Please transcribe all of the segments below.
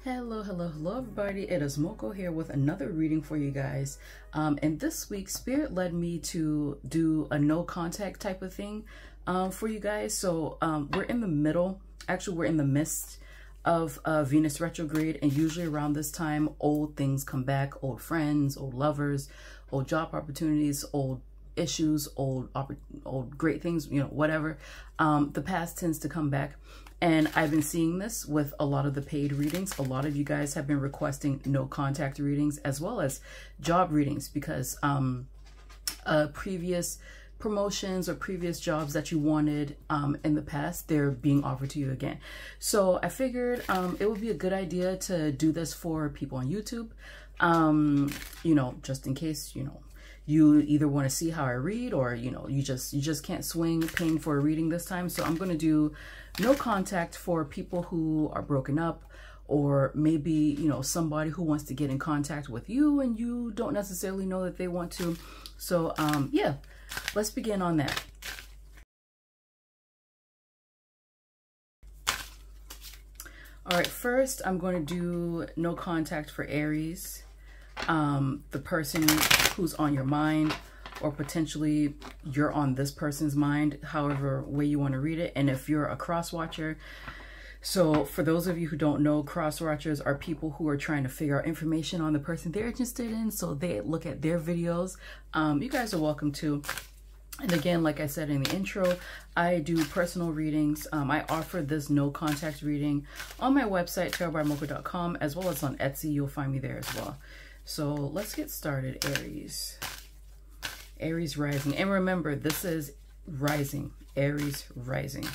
Hello everybody. It is Moko here with another reading for you guys. And this week Spirit led me to do a no contact type of thing for you guys. So we're in the middle, actually we're in the midst of Venus retrograde, and usually around this time old things come back, old friends, old lovers, old job opportunities, old issues, old great things, you know, whatever. The past tends to come back. And I've been seeing this with a lot of the paid readings. A lot of you guys have been requesting no contact readings as well as job readings because previous promotions or previous jobs that you wanted in the past, they're being offered to you again. So I figured it would be a good idea to do this for people on YouTube, you know, just in case, you know, you either want to see how I read or, you know, you just can't swing paying for a reading this time. So I'm going to do no contact for people who are broken up, or maybe, you know, somebody who wants to get in contact with you and you don't necessarily know that they want to. So yeah, let's begin on that. All right, first I'm going to do no contact for Aries, the person who's on your mind, or potentially you're on this person's mind, however way you want to read it. And if you're a cross watcher, so for those of you who don't know, cross watchers are people who are trying to figure out information on the person they're interested in, so they look at their videos. You guys are welcome to. And again, like I said in the intro, I do personal readings. I offer this no contact reading on my website, tarotbymoko.com, as well as on Etsy. You'll find me there as well. So let's get started. Aries rising. And remember, this is rising. Aries rising.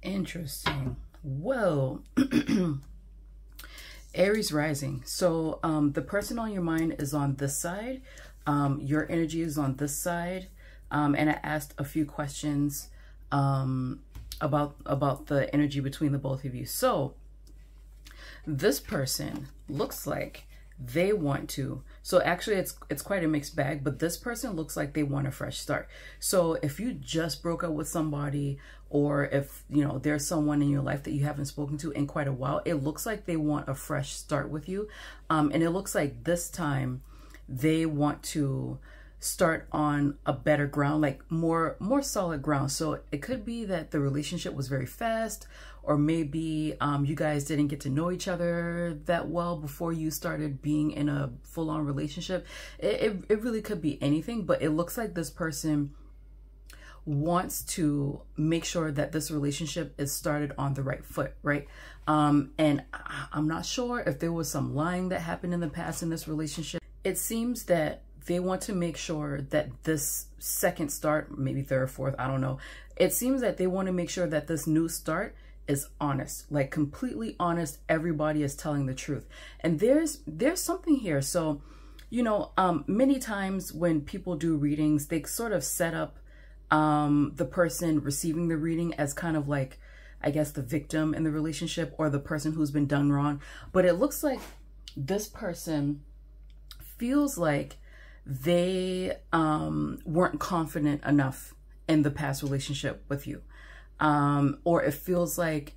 Interesting. Well, Aries rising. So the person on your mind is on this side. Your energy is on this side. And I asked a few questions about the energy between the both of you. So this person looks like they want to, so actually it's quite a mixed bag, but this person looks like they want a fresh start. So if you just broke up with somebody, or if, you know, there's someone in your life that you haven't spoken to in quite a while, it looks like they want a fresh start with you. And it looks like this time they want to start on a better ground, like more solid ground. So it could be that the relationship was very fast, or maybe you guys didn't get to know each other that well before you started being in a full-on relationship. It really could be anything, but it looks like this person wants to make sure that this relationship is started on the right foot, right? And I'm not sure if there was some lying that happened in the past in this relationship. It seems that they want to make sure that this second start, maybe third, fourth, I don't know. It seems that they want to make sure that this new start is honest, like completely honest. Everybody is telling the truth. And there's something here. So, you know, many times when people do readings, they sort of set up the person receiving the reading as kind of like, I guess, the victim in the relationship, or the person who's been done wrong. But it looks like this person feels like they weren't confident enough in the past relationship with you. Or it feels like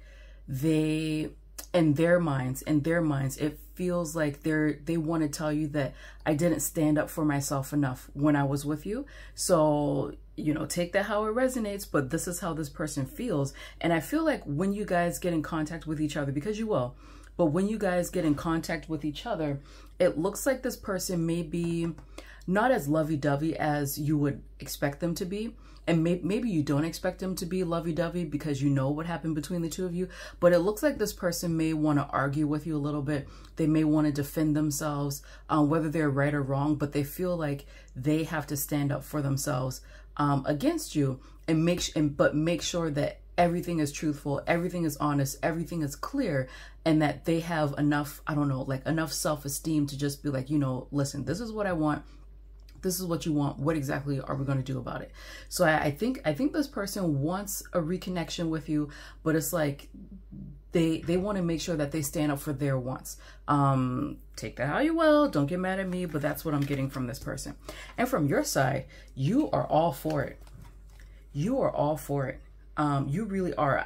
they, in their minds, it feels like they want to tell you that I didn't stand up for myself enough when I was with you. So, you know, take that how it resonates, but this is how this person feels. And I feel like when you guys get in contact with each other, because you will, but when you guys get in contact with each other, it looks like this person may be not as lovey-dovey as you would expect them to be. And maybe you don't expect them to be lovey-dovey because you know what happened between the two of you. But it looks like this person may want to argue with you a little bit. They may want to defend themselves, whether they're right or wrong. But they feel like they have to stand up for themselves against you, but make sure that everything is truthful, everything is honest, everything is clear, and that they have enough, I don't know, like enough self-esteem to just be like, you know, listen, this is what I want. This is what you want. What exactly are we going to do about it? So I think this person wants a reconnection with you, but it's like they want to make sure that they stand up for their wants. Take that how you will. Don't get mad at me, but that's what I'm getting from this person. And from your side, you are all for it. You are all for it. You really are.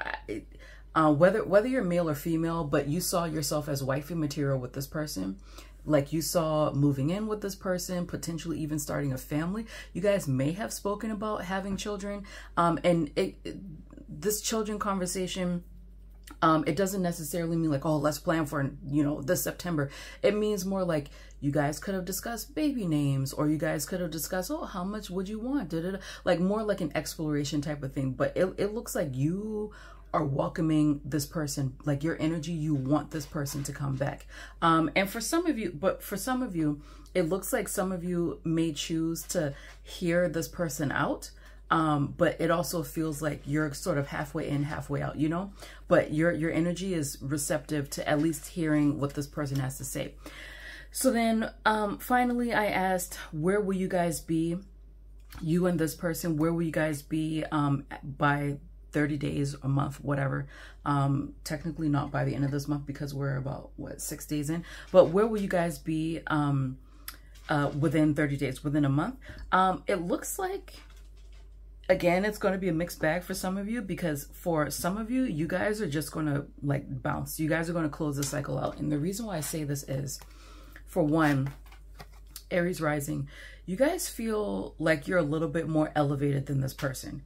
Whether you're male or female, but you saw yourself as wifey material with this person. Like you saw moving in with this person, potentially even starting a family. You guys may have spoken about having children. And this children conversation, it doesn't necessarily mean like, oh, let's plan for, you know, this September. It means more like you guys could have discussed baby names, or you guys could have discussed, oh, how much would you want? Like more like an exploration type of thing. But it looks like you are welcoming this person, like your energy, you want this person to come back. And for some of you, it looks like some of you may choose to hear this person out. But it also feels like you're sort of halfway in, halfway out, you know, but your energy is receptive to at least hearing what this person has to say. So then, finally, I asked, where will you guys be? You and this person, where will you guys be, by 30 days, a month, whatever. Technically not by the end of this month because we're about, what, 6 days in. But where will you guys be within 30 days, within a month? It looks like, again, it's going to be a mixed bag for some of you, because for some of you, you guys are just going to like bounce. You guys are going to close the cycle out. And the reason why I say this is, for one, Aries rising, you guys feel like you're a little bit more elevated than this person.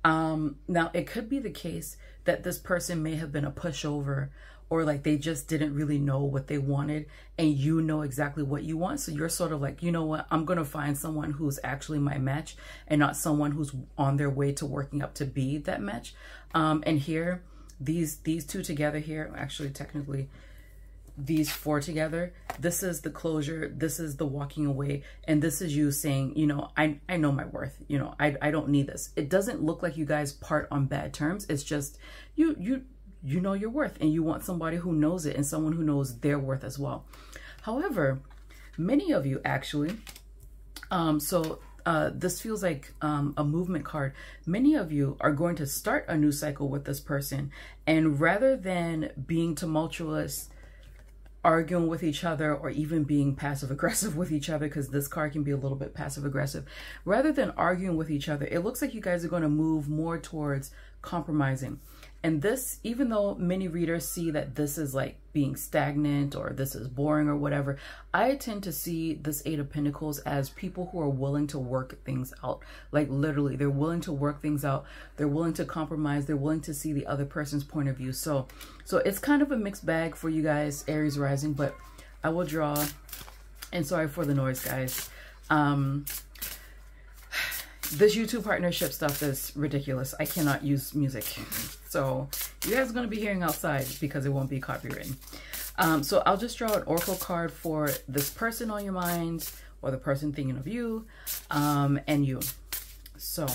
Now, it could be the case that this person may have been a pushover, or like they just didn't really know what they wanted, and you know exactly what you want. So you're sort of like, you know what, I'm going to find someone who's actually my match and not someone who's on their way to working up to be that match. And here, these two together here, actually technically these four together, this is the closure, this is the walking away, and this is you saying, you know, I know my worth, you know, I don't need this. It doesn't look like you guys part on bad terms. It's just you know your worth, and you want somebody who knows it and someone who knows their worth as well. However, many of you actually, this feels like a movement card. Many of you are going to start a new cycle with this person, and rather than being tumultuous, arguing with each other, or even being passive aggressive with each other, because this card can be a little bit passive aggressive, rather than arguing with each other, it looks like you guys are going to move more towards compromising. And this, even though many readers see that this is like being stagnant or this is boring or whatever, I tend to see this Eight of Pentacles as people who are willing to work things out. Like literally, they're willing to work things out. They're willing to compromise. They're willing to see the other person's point of view. So it's kind of a mixed bag for you guys, Aries rising, but I will draw. And sorry for the noise, guys. This YouTube partnership stuff is ridiculous. I cannot use music. So you guys are going to be hearing outside because it won't be copywritten. So I'll just draw an oracle card for this person on your mind, or the person thinking of you, and you. So,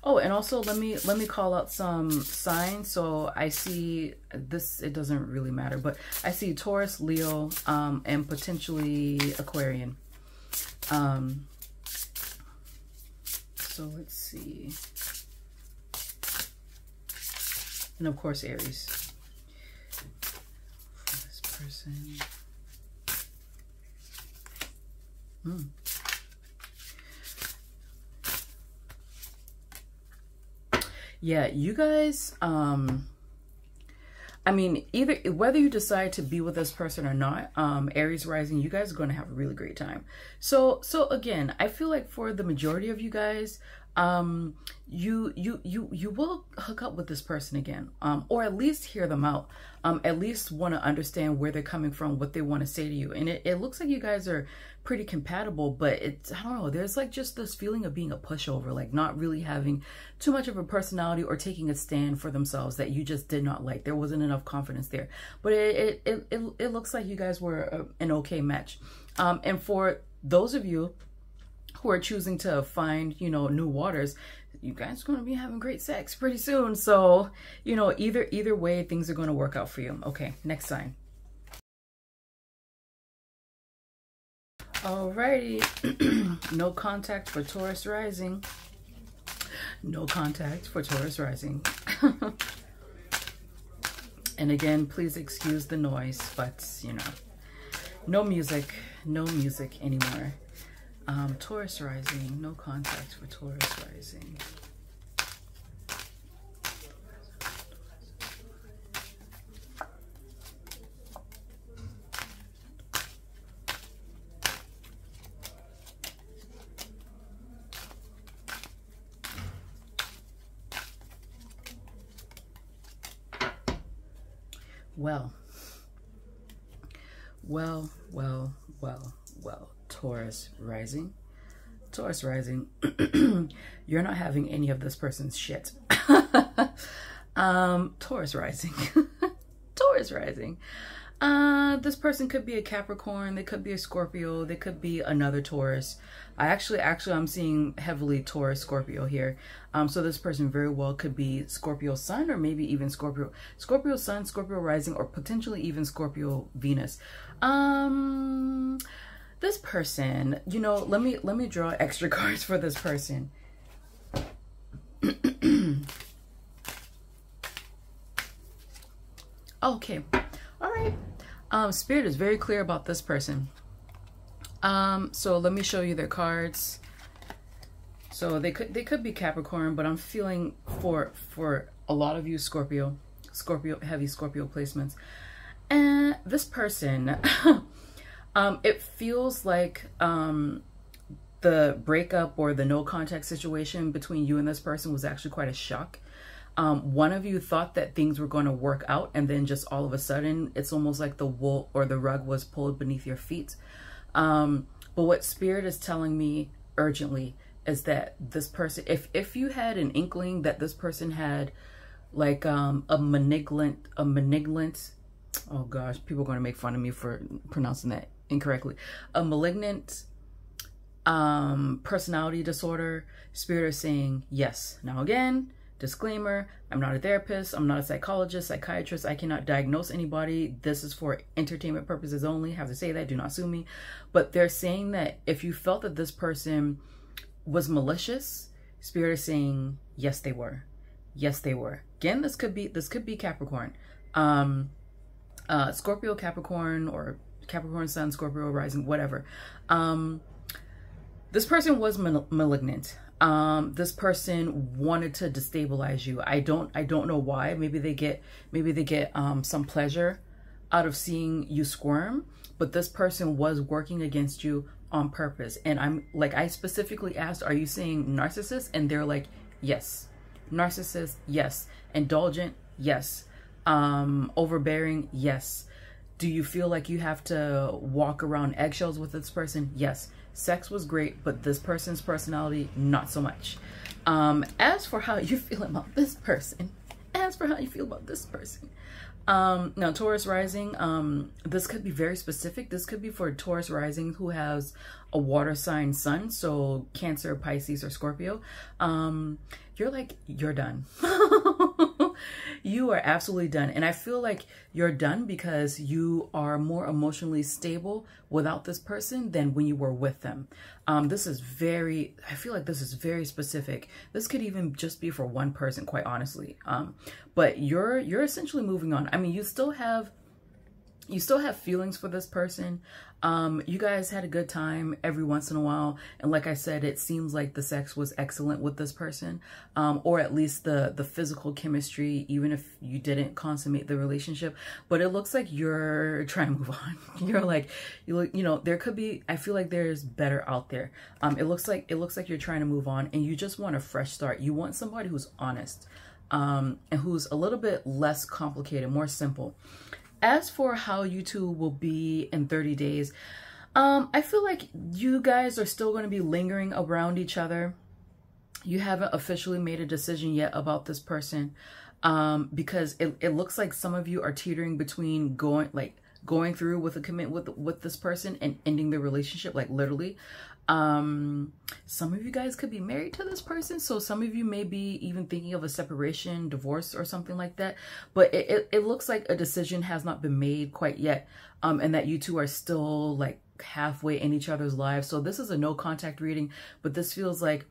oh, and also let me call out some signs. So I see this, it doesn't really matter, but I see Taurus, Leo, and potentially Aquarian. So let's see. And of course, Aries. For this person. Yeah, you guys, I mean, either whether you decide to be with this person or not, Aries rising, you guys are going to have a really great time. So again, I feel like for the majority of you guys, you will hook up with this person again, or at least hear them out, at least want to understand where they're coming from, what they want to say to you. And it looks like you guys are pretty compatible, but it's, I don't know, there's like just this feeling of being a pushover, like not really having too much of a personality or taking a stand for themselves that you just did not like. There wasn't enough confidence there, but it looks like you guys were an okay match. And for those of you who are choosing to find, you know, new waters, you guys are going to be having great sex pretty soon. So, you know, either way, things are going to work out for you. Okay, next sign. Alrighty. No contact for Taurus rising. No contact for Taurus rising. And again, please excuse the noise, but you know, no music anymore. Taurus rising, no contact for Taurus rising. Well, Taurus rising. Taurus rising, you're not having any of this person's shit. Taurus rising. Taurus rising. This person could be a Capricorn, they could be a Scorpio, they could be another Taurus. Actually, I'm seeing heavily Taurus, Scorpio here. So this person very well could be Scorpio Sun, or maybe even Scorpio Sun, Scorpio rising, or potentially even Scorpio Venus. This person, you know, let me draw extra cards for this person. Okay. All right. Spirit is very clear about this person. So let me show you their cards. So they could be Capricorn, but I'm feeling for a lot of you Scorpio, heavy Scorpio placements. And this person, it feels like the breakup or the no contact situation between you and this person was actually quite a shock. One of you thought that things were going to work out, and then just all of a sudden, it's almost like the wool or the rug was pulled beneath your feet. But what Spirit is telling me urgently is that this person, if you had an inkling that this person had like a malignant, oh gosh, people are going to make fun of me for pronouncing that incorrectly, a malignant personality disorder, Spirit is saying yes. Now again, disclaimer, I'm not a therapist, I'm not a psychologist, psychiatrist, I cannot diagnose anybody. This is for entertainment purposes only. Have to say that, do not sue me. But they're saying that if you felt that this person was malicious, Spirit is saying yes, they were. Yes, they were. Again, this could be Capricorn. Scorpio, Capricorn, or Capricorn Sun, Scorpio rising, whatever. This person was malignant. This person wanted to destabilize you. I don't know why. Maybe they get some pleasure out of seeing you squirm, but this person was working against you on purpose. And I specifically asked, are you saying narcissist? And they're like, yes. Narcissist, yes. Indulgent, yes. Overbearing, yes. Do you feel like you have to walk around eggshells with this person? Yes. Sex was great, but this person's personality, not so much. As for how you feel about this person, now Taurus rising, this could be very specific. This could be for Taurus rising who has a water sign sun, so Cancer, Pisces, or Scorpio. You're done. You are absolutely done. And I feel like you're done because you are more emotionally stable without this person than when you were with them. I feel like this is very specific. This could even just be for one person, quite honestly. But you're essentially moving on. I mean, you still have feelings for this person. You guys had a good time every once in a while. And like I said, it seems like the sex was excellent with this person, or at least the physical chemistry, even if you didn't consummate the relationship. But it looks like you're trying to move on. You're like, you know, there could be, I feel like there's better out there. It looks like you're trying to move on and you just want a fresh start. You want somebody who's honest, and who's a little bit less complicated, more simple. As for how you two will be in 30 days, I feel like you guys are still going to be lingering around each other. You haven't officially made a decision yet about this person, because it looks like some of you are teetering between going through with a commitment with this person and ending the relationship, like literally. Some of you guys could be married to this person, so some of you may be even thinking of a separation, divorce, or something like that. But it looks like a decision has not been made quite yet, and that you two are still like halfway in each other's lives. So this is a no contact reading, but this feels like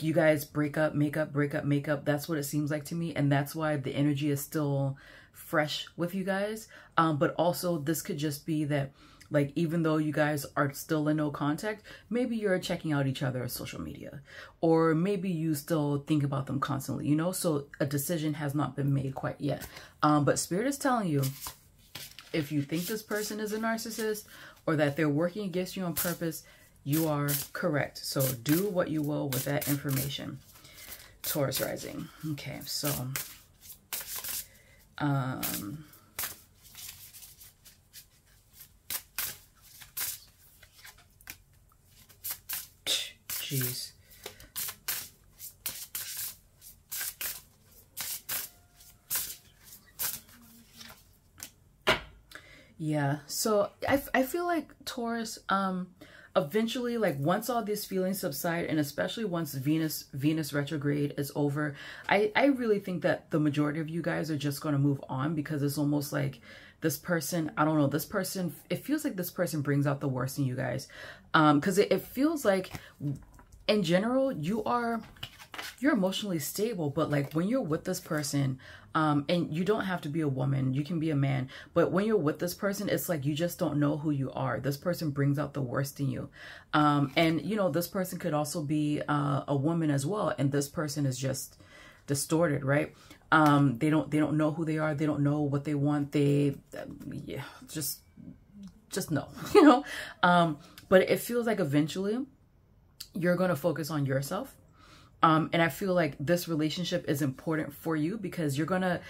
you guys break up, make up, break up, make up. That's what it seems like to me, and that's why the energy is still fresh with you guys. But also this could just be that, like, even though you guys are still in no contact, maybe you're checking out each other's social media, or maybe you still think about them constantly, you know? So a decision has not been made quite yet. But Spirit is telling you, if you think this person is a narcissist or that they're working against you on purpose, you are correct. So do what you will with that information. Taurus rising. Okay, so jeez. Yeah, so I feel like Taurus, eventually, like once all these feelings subside, and especially once Venus retrograde is over, I really think that the majority of you guys are just going to move on, because it's almost like this person, I don't know, this person, it feels like this person brings out the worst in you guys. Because it feels like in general, you're emotionally stable, but like when you're with this person, and you don't have to be a woman, you can be a man, but when you're with this person, it's like you just don't know who you are. This person brings out the worst in you. And you know, this person could also be a woman as well, and this person is just distorted, right? They don't know who they are, they don't know what they want, yeah, just no, you know. But it feels like eventually you're going to focus on yourself. And I feel like this relationship is important for you, because you're gonna,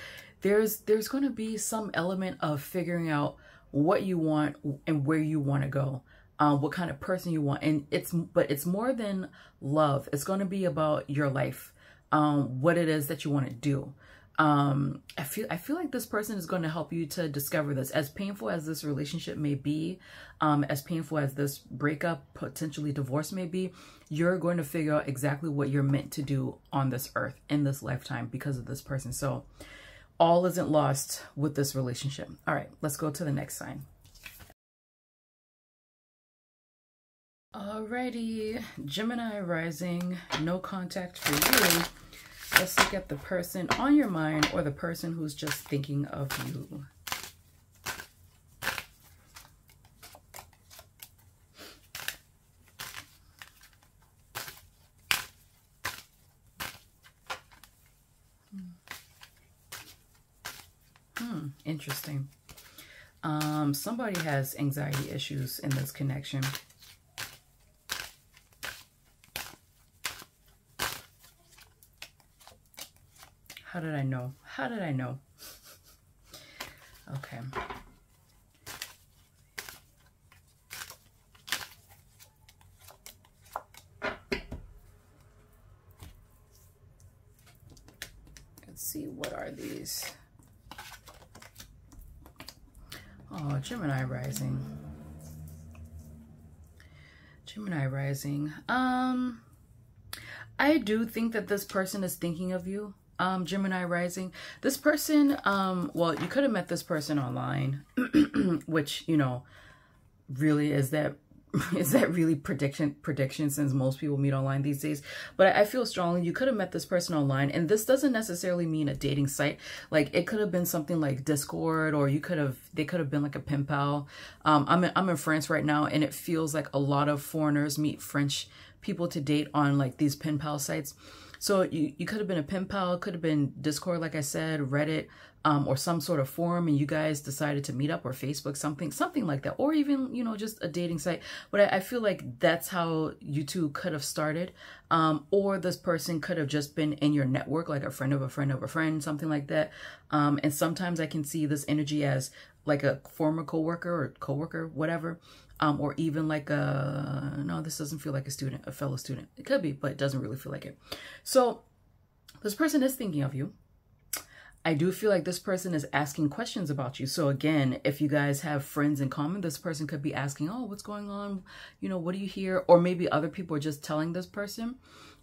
there's gonna be some element of figuring out what you want and where you want to go, what kind of person you want. And but it's more than love. It's going to be about your life, what it is that you want to do. I feel like this person is going to help you to discover this. As painful as this relationship may be, as painful as this breakup, potentially divorce may be, you're going to figure out exactly what you're meant to do on this earth in this lifetime because of this person. So all isn't lost with this relationship. All right, let's go to the next sign. Alrighty, Gemini rising, no contact for you. Let's look at the person on your mind, or the person who's just thinking of you. Interesting. Somebody has anxiety issues in this connection. How did I know? How did I know? Okay. Let's see, what are these? Oh, Gemini rising. Gemini rising. I do think that this person is thinking of you. Gemini rising. This person, well, you could have met this person online, which, you know, really is that really prediction, since most people meet online these days. But I feel strongly you could have met this person online, and this doesn't necessarily mean a dating site. Like, it could have been something like Discord, or they could have been like a pen pal. I'm in France right now, and it feels like a lot of foreigners meet French people to date on like these pen pal sites. So you could have been a pen pal, could have been Discord, like I said, Reddit, or some sort of forum, and you guys decided to meet up, or Facebook, something like that, or even, you know, just a dating site. But I feel like that's how you two could have started, or this person could have just been in your network, like a friend of a friend of a friend, something like that. And sometimes I can see this energy as like a former coworker, whatever. Or even like no, this doesn't feel like a fellow student. It could be, but it doesn't really feel like it. So this person is thinking of you. I do feel like this person is asking questions about you. So again, if you guys have friends in common, this person could be asking, oh, what's going on? You know, what do you hear? Or maybe other people are just telling this person.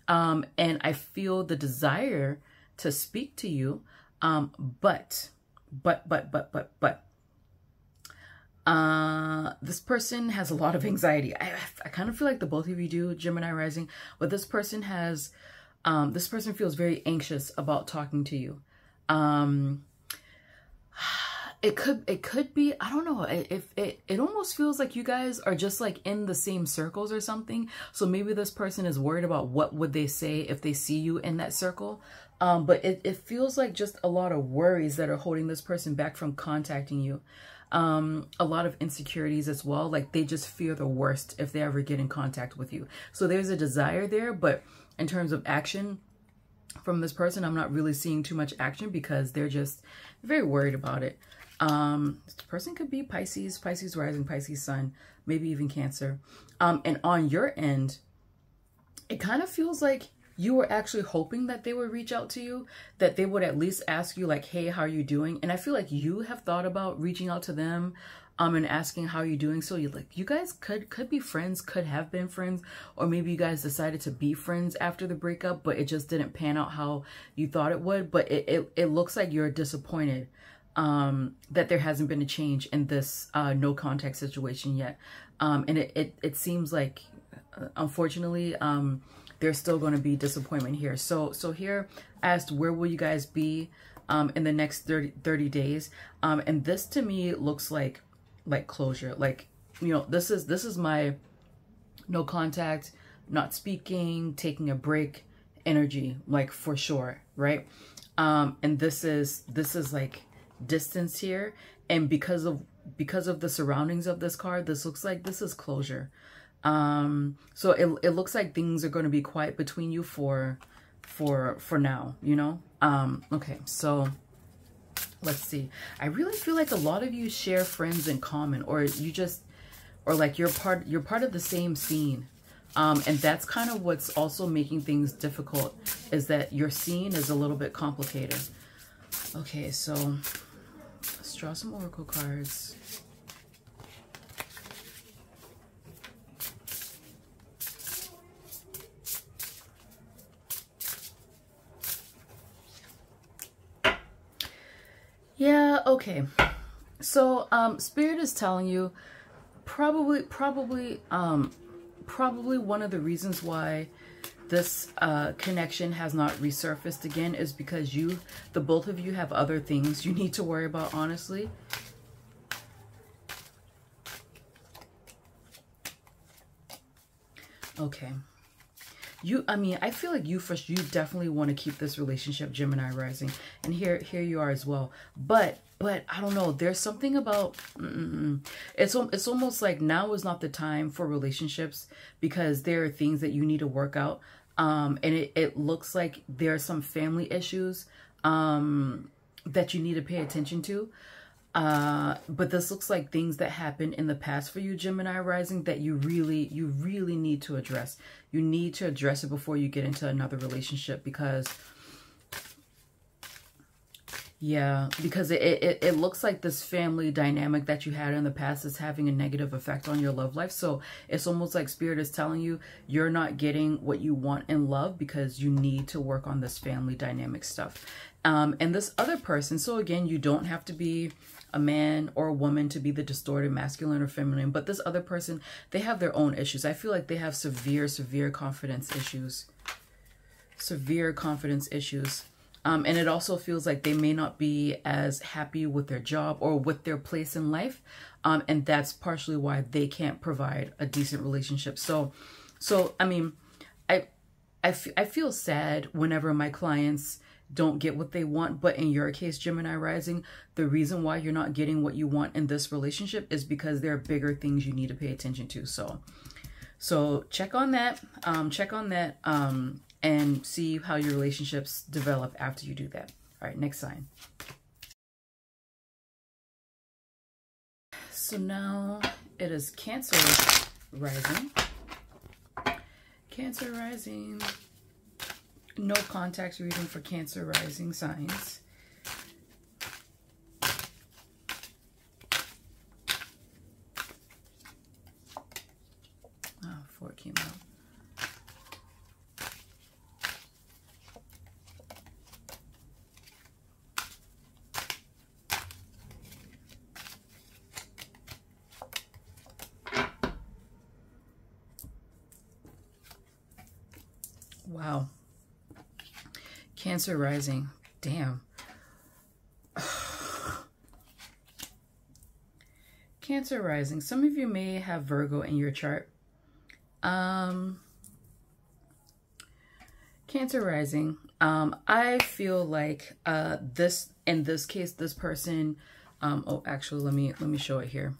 And I feel the desire to speak to you. But this person has a lot of anxiety. I kind of feel like the both of you do, Gemini rising, but this person has, this person feels very anxious about talking to you. It could be, I don't know, it almost feels like you guys are just like in the same circles or something. So maybe this person is worried about what would they say if they see you in that circle. But it feels like just a lot of worries that are holding this person back from contacting you. A lot of insecurities as well. Like they just fear the worst if they ever get in contact with you. So there's a desire there, but in terms of action from this person, I'm not really seeing too much action because they're just very worried about it. This person could be Pisces, Pisces rising, Pisces sun, maybe even Cancer. And on your end, it kind of feels like you were actually hoping that they would reach out to you, that they would at least ask you like, hey, how are you doing? And I feel like you have thought about reaching out to them and asking how you're doing. So you guys could be friends, could have been friends, or maybe you guys decided to be friends after the breakup, but it just didn't pan out how you thought it would. But it looks like you're disappointed that there hasn't been a change in this no contact situation yet. And it seems like, unfortunately, there's still going to be disappointment here. So here I asked, where will you guys be in the next 30 days? And this to me looks like closure. Like, you know, this is my no contact, not speaking, taking a break energy, like for sure, right? And this is like distance here. And because of the surroundings of this card, this looks like this is closure. So it looks like things are going to be quiet between you for now, you know? Okay, so let's see. I really feel like a lot of you share friends in common, or like you're part of the same scene. And that's kind of what's also making things difficult, is that your scene is a little bit complicated. Okay, so let's draw some oracle cards. Yeah, okay. So Spirit is telling you probably one of the reasons why this connection has not resurfaced again is because the both of you have other things you need to worry about, honestly. Okay. I mean, I feel like you definitely want to keep this relationship, Gemini rising, and here you are as well. But I don't know. There's something about it's almost like now is not the time for relationships because there are things that you need to work out. And it looks like there are some family issues that you need to pay attention to. But this looks like things that happened in the past for you, Gemini rising, that you really need to address. You need to address it before you get into another relationship, because it looks like this family dynamic that you had in the past is having a negative effect on your love life. So it's almost like Spirit is telling you you're not getting what you want in love because you need to work on this family dynamic stuff. And this other person, so again, you don't have to be a man or a woman to be the distorted masculine or feminine, but this other person, they have their own issues. I feel like they have severe confidence issues. Severe confidence issues. And it also feels like they may not be as happy with their job or with their place in life. And that's partially why they can't provide a decent relationship. So I mean, I feel sad whenever my clients don't get what they want. But in your case, Gemini rising, the reason why you're not getting what you want in this relationship is because there are bigger things you need to pay attention to. So check on that. And see how your relationships develop after you do that. All right, next sign. So now it is Cancer rising. Cancer rising. No contact reading for Cancer rising signs. came out. Wow. Cancer rising. Damn. Cancer rising. Some of you may have Virgo in your chart. Cancer rising. I feel like in this case, this person, oh, actually, let me show it here.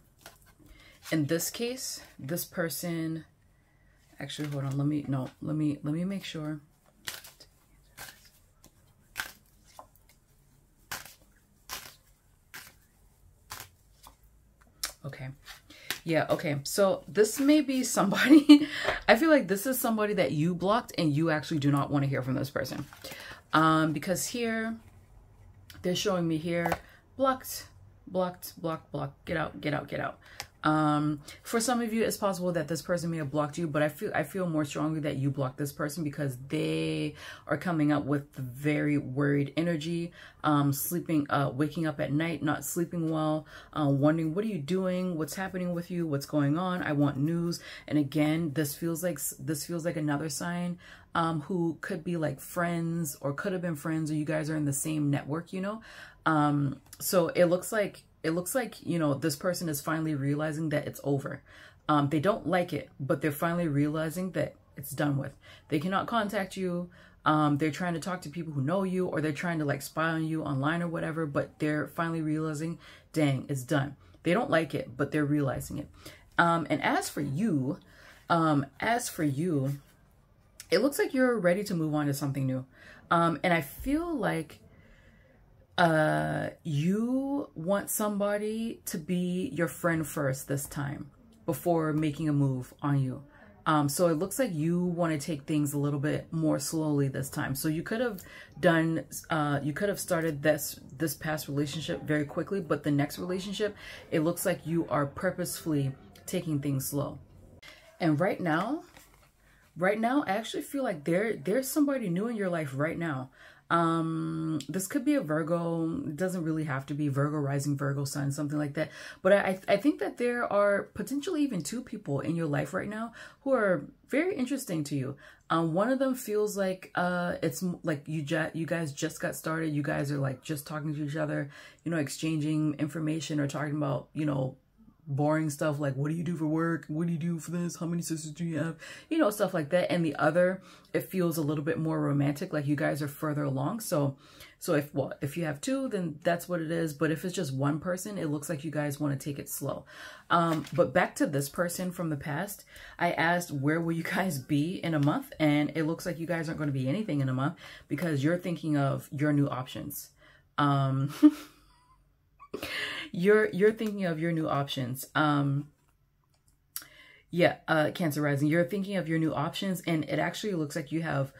In this case, this person, actually, hold on, let me make sure. Okay. Yeah, okay. So this may be somebody, I feel like this is somebody that you blocked and you actually do not want to hear from this person. Because here, they're showing me here, blocked, blocked, blocked, blocked, get out, get out, get out. For some of you, it's possible that this person may have blocked you, but I feel more strongly that you blocked this person because they are coming up with very worried energy, waking up at night, not sleeping well, wondering, what are you doing? What's happening with you? What's going on? I want news. And again, this feels like another sign, who could be like friends or could have been friends, or you guys are in the same network, you know? So it looks like, you know, this person is finally realizing that it's over. They don't like it, but they're finally realizing that it's done with. They cannot contact you. They're trying to talk to people who know you, or they're trying to like spy on you online or whatever, but they're finally realizing, dang, it's done. They don't like it, but they're realizing it. And as for you, it looks like you're ready to move on to something new. And I feel like you want somebody to be your friend first this time before making a move on you. So it looks like you want to take things a little bit more slowly this time. So you could have done, you could have started this past relationship very quickly, but the next relationship, it looks like you are purposefully taking things slow. And right now, I actually feel like there's somebody new in your life right now. This could be a Virgo. It doesn't really have to be Virgo rising, Virgo sun, something like that. But I think that there are potentially even two people in your life right now who are very interesting to you. One of them feels like it's like you guys just got started. You guys are like just talking to each other, you know, exchanging information or talking about, you know, boring stuff like, what do you do for work? What do you do for this? How many sisters do you have? You know, stuff like that. And the other, it feels a little bit more romantic, like you guys are further along. So if you have two, then that's what it is. But if it's just one person, it looks like you guys want to take it slow. But back to this person from the past, I asked, where will you guys be in a month? And it looks like you guys aren't going to be anything in a month because you're thinking of your new options. You're thinking of your new options. Cancer rising, you're thinking of your new options, and it actually looks like you have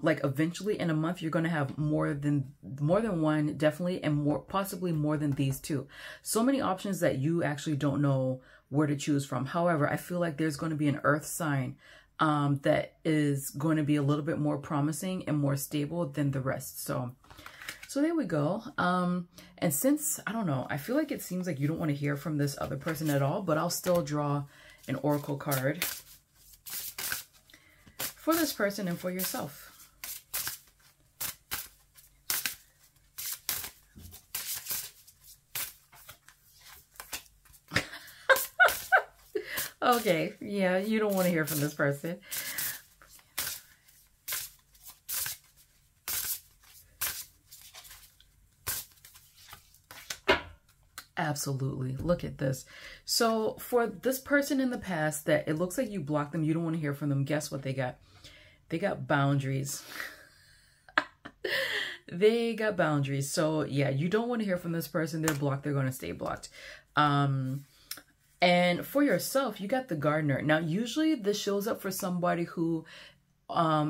like eventually in a month you're going to have more than one, definitely, and possibly more than these two. So many options that you actually don't know where to choose from. However, I feel like there's going to be an earth sign that is going to be a little bit more promising and more stable than the rest. So there we go. And since, I don't know, I feel like it seems like you don't want to hear from this other person at all, but I'll still draw an oracle card for this person and for yourself. Okay, yeah, you don't want to hear from this person. Absolutely. Look at this. So for this person in the past that it looks like you blocked them, you don't want to hear from them, guess what they got? They got boundaries. They got boundaries. So yeah, you don't want to hear from this person. They're blocked. They're going to stay blocked. And for yourself, you got the gardener. Now, usually this shows up for somebody who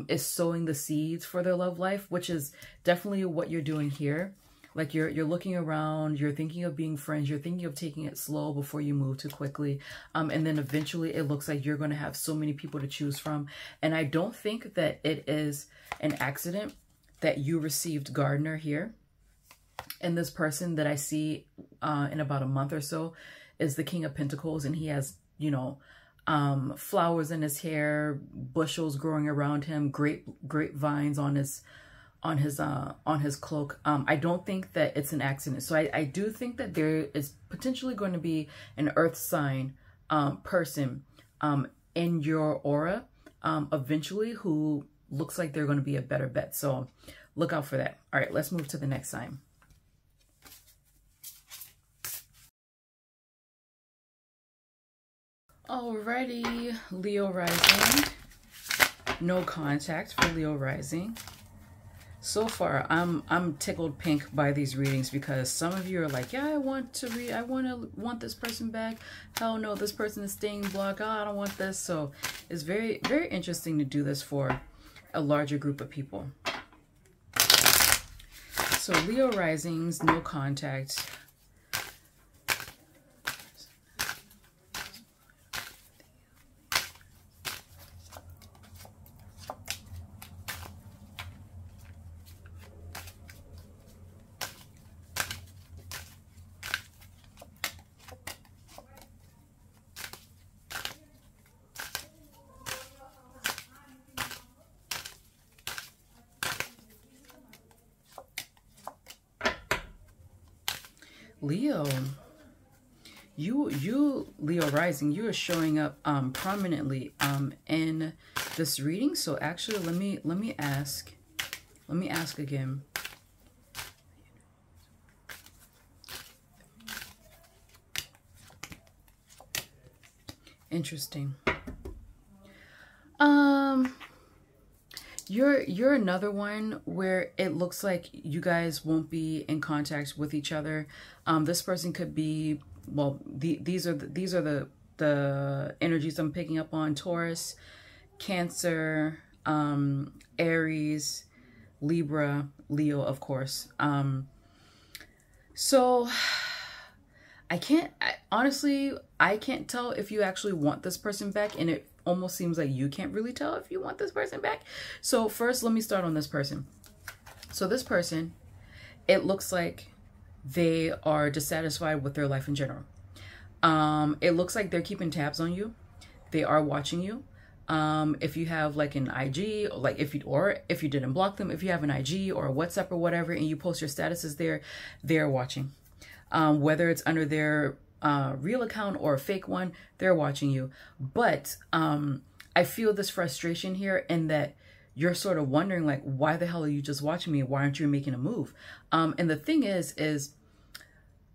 is sowing the seeds for their love life, which is definitely what you're doing here. Like you're looking around, you're thinking of being friends, you're thinking of taking it slow before you move too quickly. And then eventually it looks like you're going to have so many people to choose from. And I don't think that it is an accident that you received Gardener here. And this person that I see in about a month or so is the King of Pentacles, and he has, you know, flowers in his hair, bushels growing around him, grapevines on his cloak. I don't think that it's an accident. So I do think that there is potentially going to be an earth sign person in your aura eventually who looks like they're going to be a better bet. So look out for that. All right, let's move to the next sign. Alrighty, Leo rising. No contact for Leo rising. So far, I'm tickled pink by these readings because some of you are like, yeah, I want this person back. Hell no, this person is staying blocked. Oh, I don't want this. So it's very, very interesting to do this for a larger group of people. So Leo risings, no contact. Leo, you Leo rising, you are showing up prominently in this reading. So actually let me ask again. Interesting. You're another one where it looks like you guys won't be in contact with each other. This person could be, well, these are the energies I'm picking up on: Taurus, Cancer, Aries, Libra, Leo, of course. So honestly, I can't tell if you actually want this person back, and it almost seems like you can't really tell if you want this person back. So first, let me start on this person. So this person, it looks like they are dissatisfied with their life in general. It looks like they're keeping tabs on you. They are watching you. If you have like an IG, like if you didn't block them, if you have an IG or a WhatsApp or whatever, and you post your statuses there, they're watching. Whether it's under their real account or a fake one, they're watching you. But I feel this frustration here in that you're sort of wondering, like, why the hell are you just watching me? Why aren't you making a move? And the thing is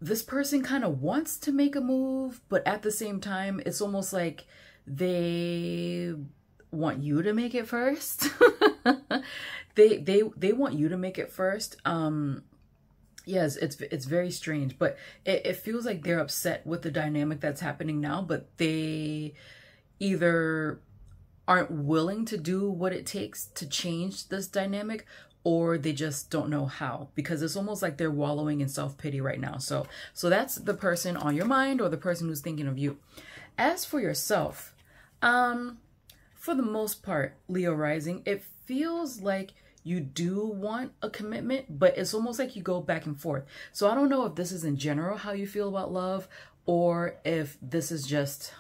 this person kind of wants to make a move, but at the same time, it's almost like they want you to make it first. they want you to make it first. Yes, it's very strange, but it feels like they're upset with the dynamic that's happening now, but they either aren't willing to do what it takes to change this dynamic, or they just don't know how, because it's almost like they're wallowing in self-pity right now. So that's the person on your mind, or the person who's thinking of you. As for yourself, for the most part, Leo rising, it feels like you do want a commitment, but it's almost like you go back and forth. So I don't know if this is in general how you feel about love, or if this is just,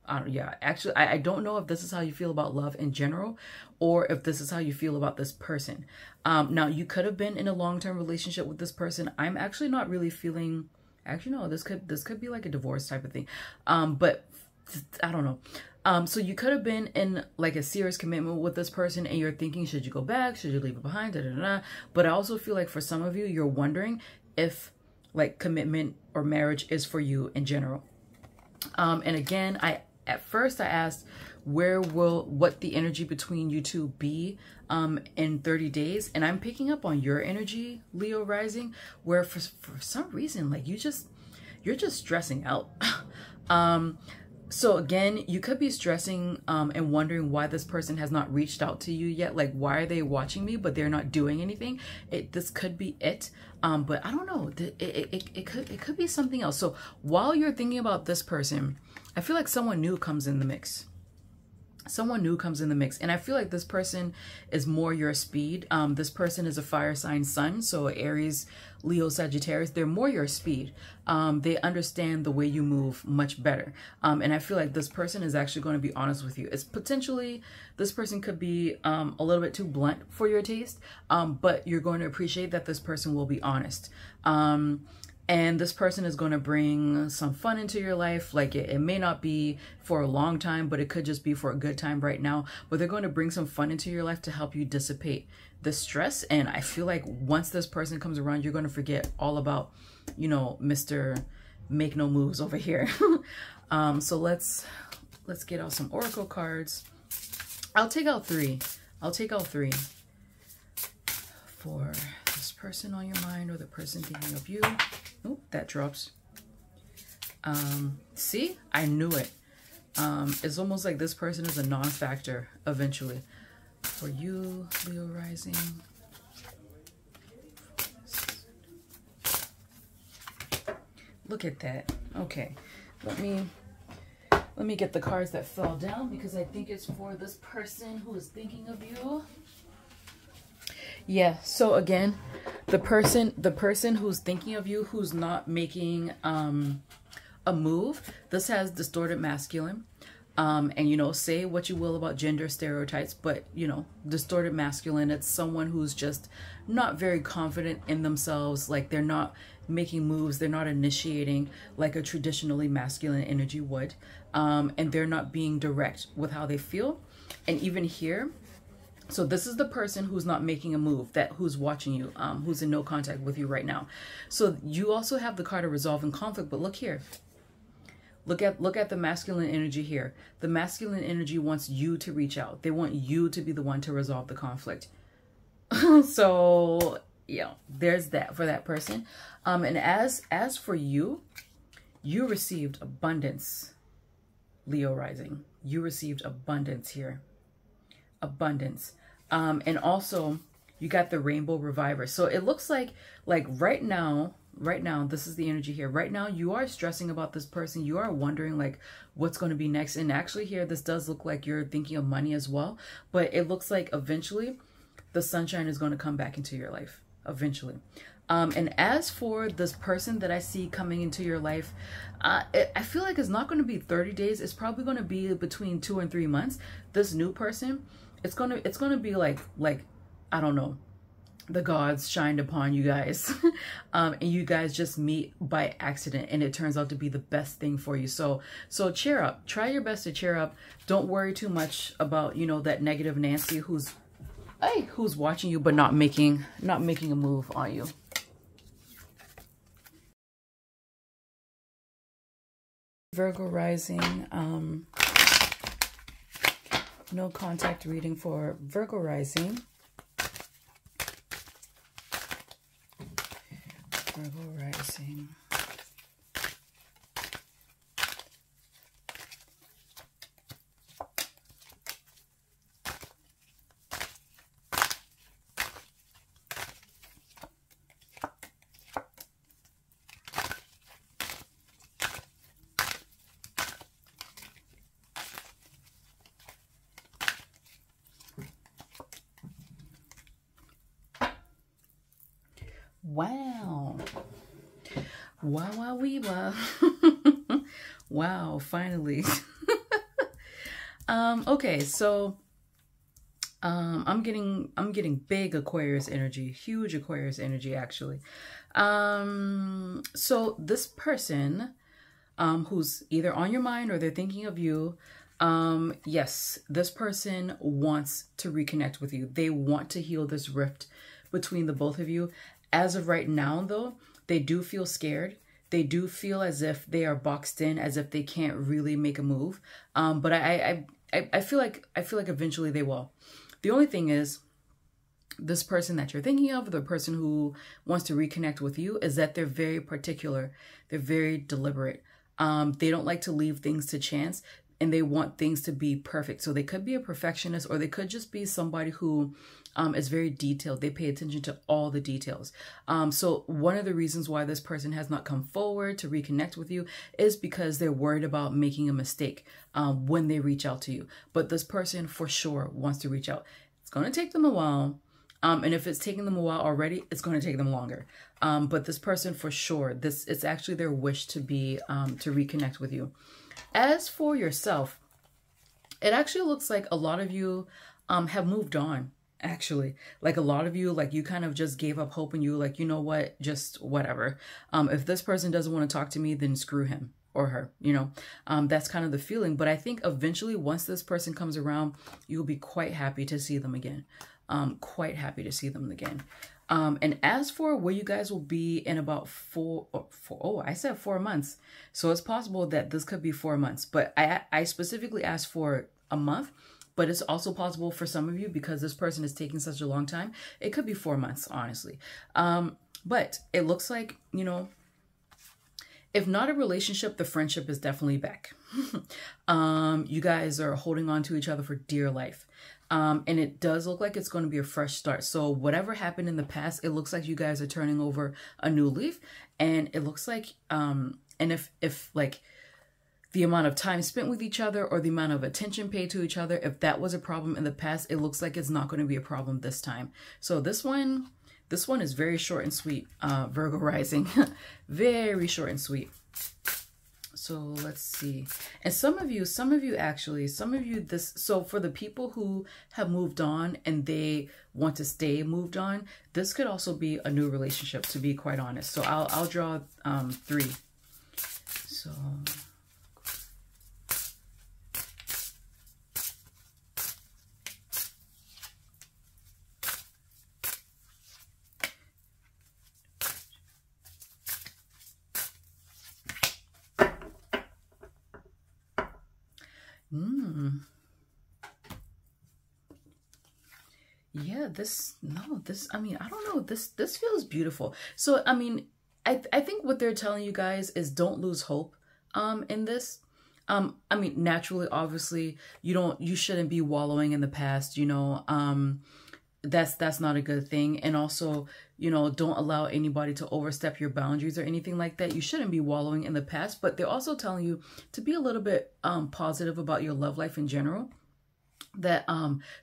actually, I don't know if this is how you feel about love in general, or if this is how you feel about this person. Now, you could have been in a long-term relationship with this person. I'm actually not really feeling, actually, no, this could be like a divorce type of thing. But I don't know. So you could have been in like a serious commitment with this person, and you're thinking, should you go back? Should you leave it behind? Da, da, da, da. But I also feel like for some of you, you're wondering if like commitment or marriage is for you in general. And again, at first I asked, what the energy between you two be in 30 days? And I'm picking up on your energy, Leo rising, where for some reason, like you're just stressing out. So again, you could be stressing and wondering why this person has not reached out to you yet. Like, why are they watching me, but they're not doing anything? This could be it. But I don't know. It could be something else. So while you're thinking about this person, I feel like someone new comes in the mix. Someone new comes in the mix, and I feel like this person is more your speed. This person is a fire sign sun, so Aries, Leo, Sagittarius. They're more your speed. They understand the way you move much better, and I feel like this person is actually going to be honest with you. It's potentially, this person could be a little bit too blunt for your taste, but you're going to appreciate that this person will be honest. And this person is going to bring some fun into your life. Like it may not be for a long time, but it could just be for a good time right now. But they're going to bring some fun into your life to help you dissipate the stress. And I feel like once this person comes around, you're going to forget all about, you know, Mr. Make No Moves over here. So let's get out some oracle cards. I'll take out three. I'll take out three for this person on your mind or the person thinking of you. Oh, that drops. See, I knew it. It's almost like this person is a non-factor eventually. For you, Leo rising. Look at that. Okay, let me get the cards that fell down because I think it's for this person who is thinking of you. Yeah, so again, the person who's thinking of you, who's not making a move, this has distorted masculine. And you know, say what you will about gender stereotypes, but you know, distorted masculine, it's someone who's just not very confident in themselves. Like they're not making moves, they're not initiating like a traditionally masculine energy would. And they're not being direct with how they feel. And even here, so this is the person who's not making a move, who's watching you, who's in no contact with you right now. So you also have the card of resolving conflict, but look here. Look at the masculine energy here. The masculine energy wants you to reach out. They want you to be the one to resolve the conflict. So, yeah, there's that for that person. And as for you, you received abundance, Leo rising. You received abundance here. Abundance. And also you got the rainbow reviver. So it looks like right now, this is the energy here. Right now, you are stressing about this person. You are wondering like what's going to be next. And actually here, this does look like you're thinking of money as well. But it looks like eventually the sunshine is going to come back into your life. Eventually. And as for this person that I see coming into your life, I feel like it's not going to be 30 days. It's probably going to be between 2 and 3 months. This new person, it's gonna be like I don't know, the gods shined upon you guys, and you guys just meet by accident, and it turns out to be the best thing for you. So cheer up. Try your best to cheer up. Don't worry too much about, you know, that negative Nancy who's watching you but not making a move on you. Virgo rising. No contact reading for Virgo rising. Virgo rising. Wow. Wow, wow. Wow, finally. Okay, so I'm getting big Aquarius energy, huge Aquarius energy actually. So this person who's either on your mind or they're thinking of you, yes, this person wants to reconnect with you. They want to heal this rift between the both of you. As of right now, though, they do feel scared. They do feel as if they are boxed in, as if they can't really make a move. But I feel like eventually they will. The only thing is, this person that you're thinking of, the person who wants to reconnect with you, is that they're very particular. They're very deliberate. They don't like to leave things to chance, and they want things to be perfect. So they could be a perfectionist, or they could just be somebody who is very detailed. They pay attention to all the details. So one of the reasons why this person has not come forward to reconnect with you is because they're worried about making a mistake when they reach out to you. But this person for sure wants to reach out. It's going to take them a while. And if it's taking them a while already, it's going to take them longer. But this person for sure, it's actually their wish to be, to reconnect with you. As for yourself, it actually looks like a lot of you have moved on, actually. Like a lot of you, like you kind of just gave up hope, and you like, you know what, just whatever. If this person doesn't want to talk to me, then screw him or her, you know. That's kind of the feeling. But I think eventually, once this person comes around, you'll be quite happy to see them again. Quite happy to see them again. And as for where you guys will be in about 4 months. So it's possible that this could be 4 months, but I specifically asked for a month, but it's also possible for some of you, because this person is taking such a long time, it could be 4 months, honestly. But it looks like, you know, if not a relationship, the friendship is definitely back. You guys are holding on to each other for dear life. And it does look like it's going to be a fresh start. So whatever happened in the past, it looks like you guys are turning over a new leaf. And it looks like, and if like the amount of time spent with each other or the amount of attention paid to each other, if that was a problem in the past, it looks like it's not going to be a problem this time. So this one is very short and sweet, Virgo rising, very short and sweet. So let's see. And some of you actually, so for the people who have moved on and they want to stay moved on, this could also be a new relationship, to be quite honest. So I'll draw 3. So yeah, I mean, I don't know, this feels beautiful. So, I mean, I think what they're telling you guys is don't lose hope, in this. I mean, naturally, obviously, you shouldn't be wallowing in the past, you know, that's not a good thing. And also, you know, don't allow anybody to overstep your boundaries or anything like that. You shouldn't be wallowing in the past, but they're also telling you to be a little bit, positive about your love life in general. That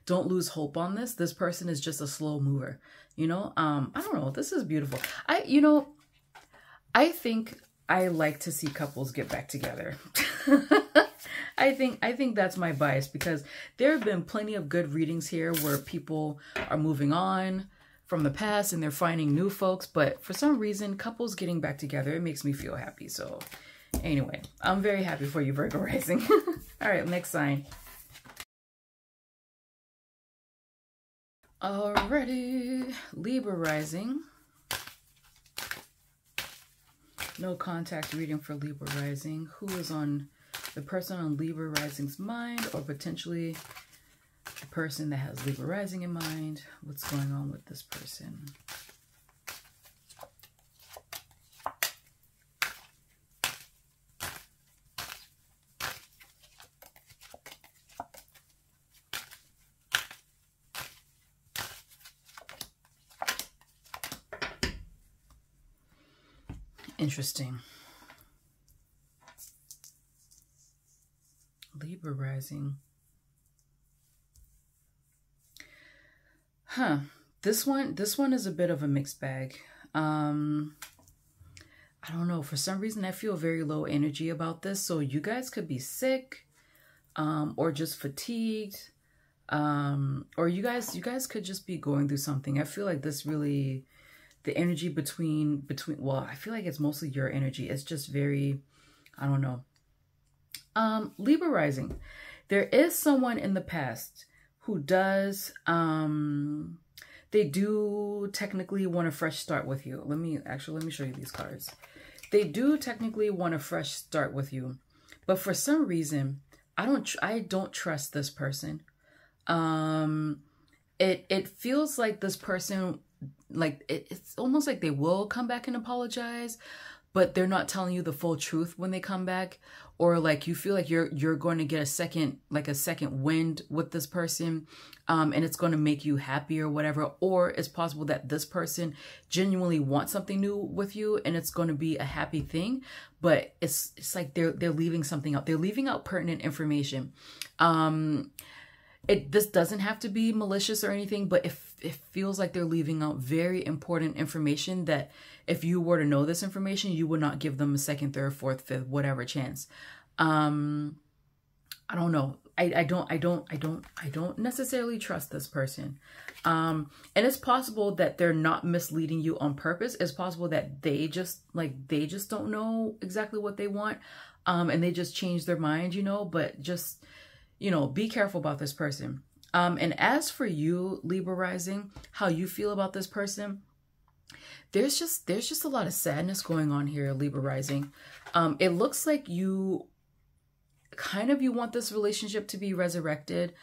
don't lose hope on this. This person is just a slow mover, you know. I don't know, this is beautiful. I think I like to see couples get back together. I think that's my bias, because there have been plenty of good readings here where people are moving on from the past and they're finding new folks, but for some reason couples getting back together, it makes me feel happy. So anyway, I'm very happy for you, Virgo rising. All right, next sign. Alrighty, Libra rising. No contact reading for Libra rising. Who is on the person on Libra rising's mind, or potentially the person that has Libra rising in mind? What's going on with this person? Interesting. Libra rising. Huh. This one is a bit of a mixed bag. I don't know. For some reason, I feel very low energy about this. So you guys could be sick, or just fatigued, or you guys could just be going through something. I feel like this really, the energy between, well, I feel like it's mostly your energy. It's just very, I don't know. Libra rising. There is someone in the past who does, they do technically want a fresh start with you. Let me show you these cards. They do technically want a fresh start with you, but for some reason, I don't trust this person. It feels like this person, like it's almost like they will come back and apologize, but they're not telling you the full truth when they come back, or like you feel like you're going to get a second wind with this person, and it's going to make you happy or whatever. Or it's possible that this person genuinely wants something new with you and it's going to be a happy thing, but it's like they're leaving something out. They're leaving out pertinent information. This doesn't have to be malicious or anything, but if it feels like they're leaving out very important information that if you were to know this information, you would not give them a second, third, fourth, fifth, whatever chance. I don't know. I don't necessarily trust this person. And it's possible that they're not misleading you on purpose. It's possible that they just don't know exactly what they want. And they just change their mind, you know, but just, you know, be careful about this person. And as for you, Libra rising, how you feel about this person, there's just a lot of sadness going on here, Libra rising. It looks like you want this relationship to be resurrected,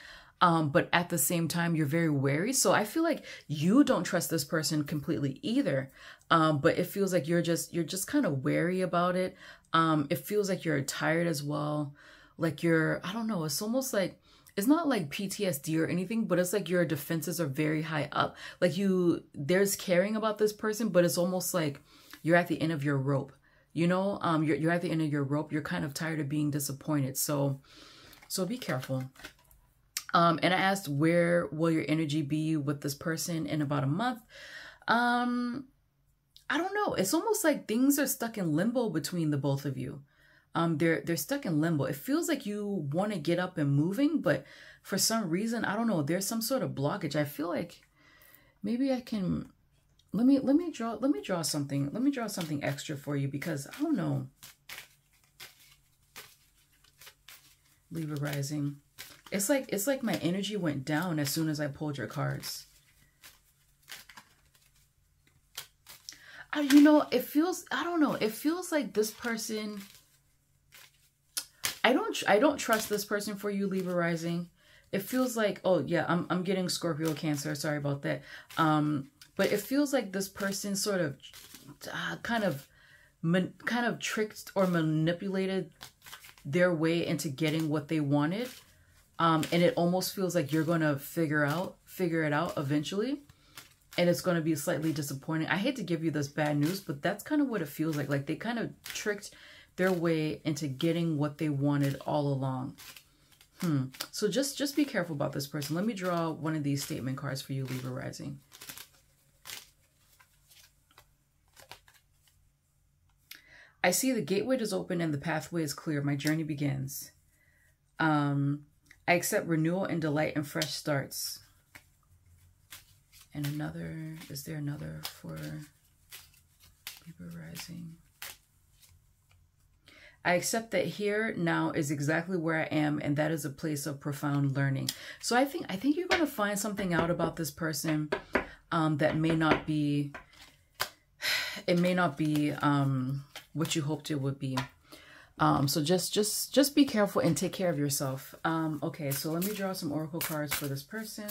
but at the same time, you're very wary. So I feel like you don't trust this person completely either. But it feels like you're just kind of wary about it. It feels like you're tired as well. Like I don't know, it's almost like, it's not like PTSD or anything, but it's like your defenses are very high up. Like there's caring about this person, but it's almost like you're at the end of your rope. You know, you're at the end of your rope. You're kind of tired of being disappointed. So be careful. And I asked, where will your energy be with this person in about a month? I don't know. It's almost like things are stuck in limbo between the both of you. They're stuck in limbo. It feels like you want to get up and moving, but for some reason, I don't know, there's some sort of blockage. I feel like maybe I can, let me draw something. Let me draw something extra for you, because I don't know. Libra rising. It's like my energy went down as soon as I pulled your cards. You know, it feels, I don't know, it feels like this person, I don't trust this person for you, Libra rising. It feels like, oh yeah, I'm getting Scorpio, Cancer. Sorry about that. But it feels like this person sort of kind of tricked or manipulated their way into getting what they wanted. And it almost feels like you're going to figure it out eventually. And it's going to be slightly disappointing. I hate to give you this bad news, but that's kind of what it feels like. Like they kind of tricked their way into getting what they wanted all along. So just be careful about this person. Let me draw one of these statement cards for you, Libra rising. I see the gateway is open and the pathway is clear. My journey begins. I accept renewal and delight and fresh starts. And another, is there another for Libra rising? I accept that here now is exactly where I am, and that is a place of profound learning. So I think you're going to find something out about this person that may not be, what you hoped it would be. So just be careful and take care of yourself. Okay, so let me draw some oracle cards for this person.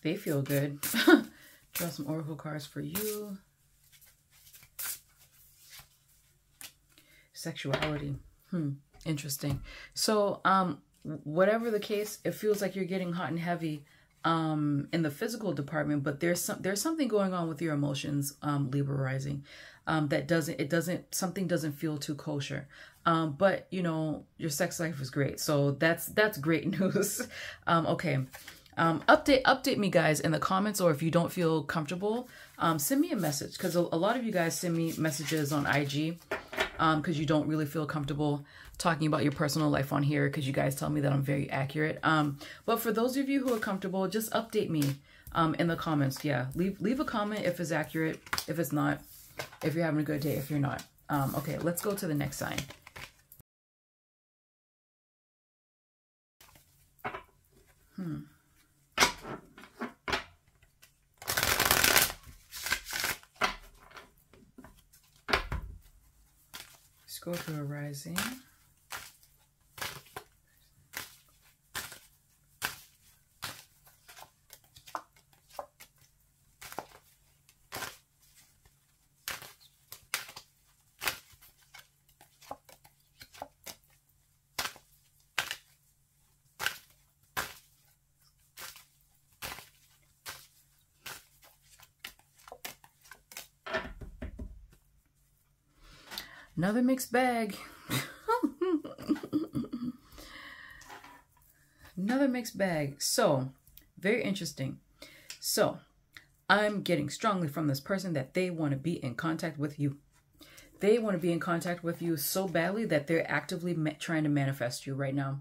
They feel good. Draw some oracle cards for you. Sexuality. Interesting. So, whatever the case, it feels like you're getting hot and heavy in the physical department, but there's something going on with your emotions, Libra rising, something doesn't feel too kosher. But you know, your sex life is great. So that's great news. Okay. Update me guys in the comments, or if you don't feel comfortable, send me a message, because a lot of you guys send me messages on IG because you don't really feel comfortable talking about your personal life on here, because you guys tell me that I'm very accurate. But for those of you who are comfortable, just update me in the comments. Yeah, leave a comment if it's accurate, if it's not, if you're having a good day, if you're not. Okay, let's go to the next sign. Scorpio rising. Another mixed bag. Another mixed bag. So, very interesting. So, I'm getting strongly from this person that they want to be in contact with you. They want to be in contact with you so badly that they're actively trying to manifest you right now.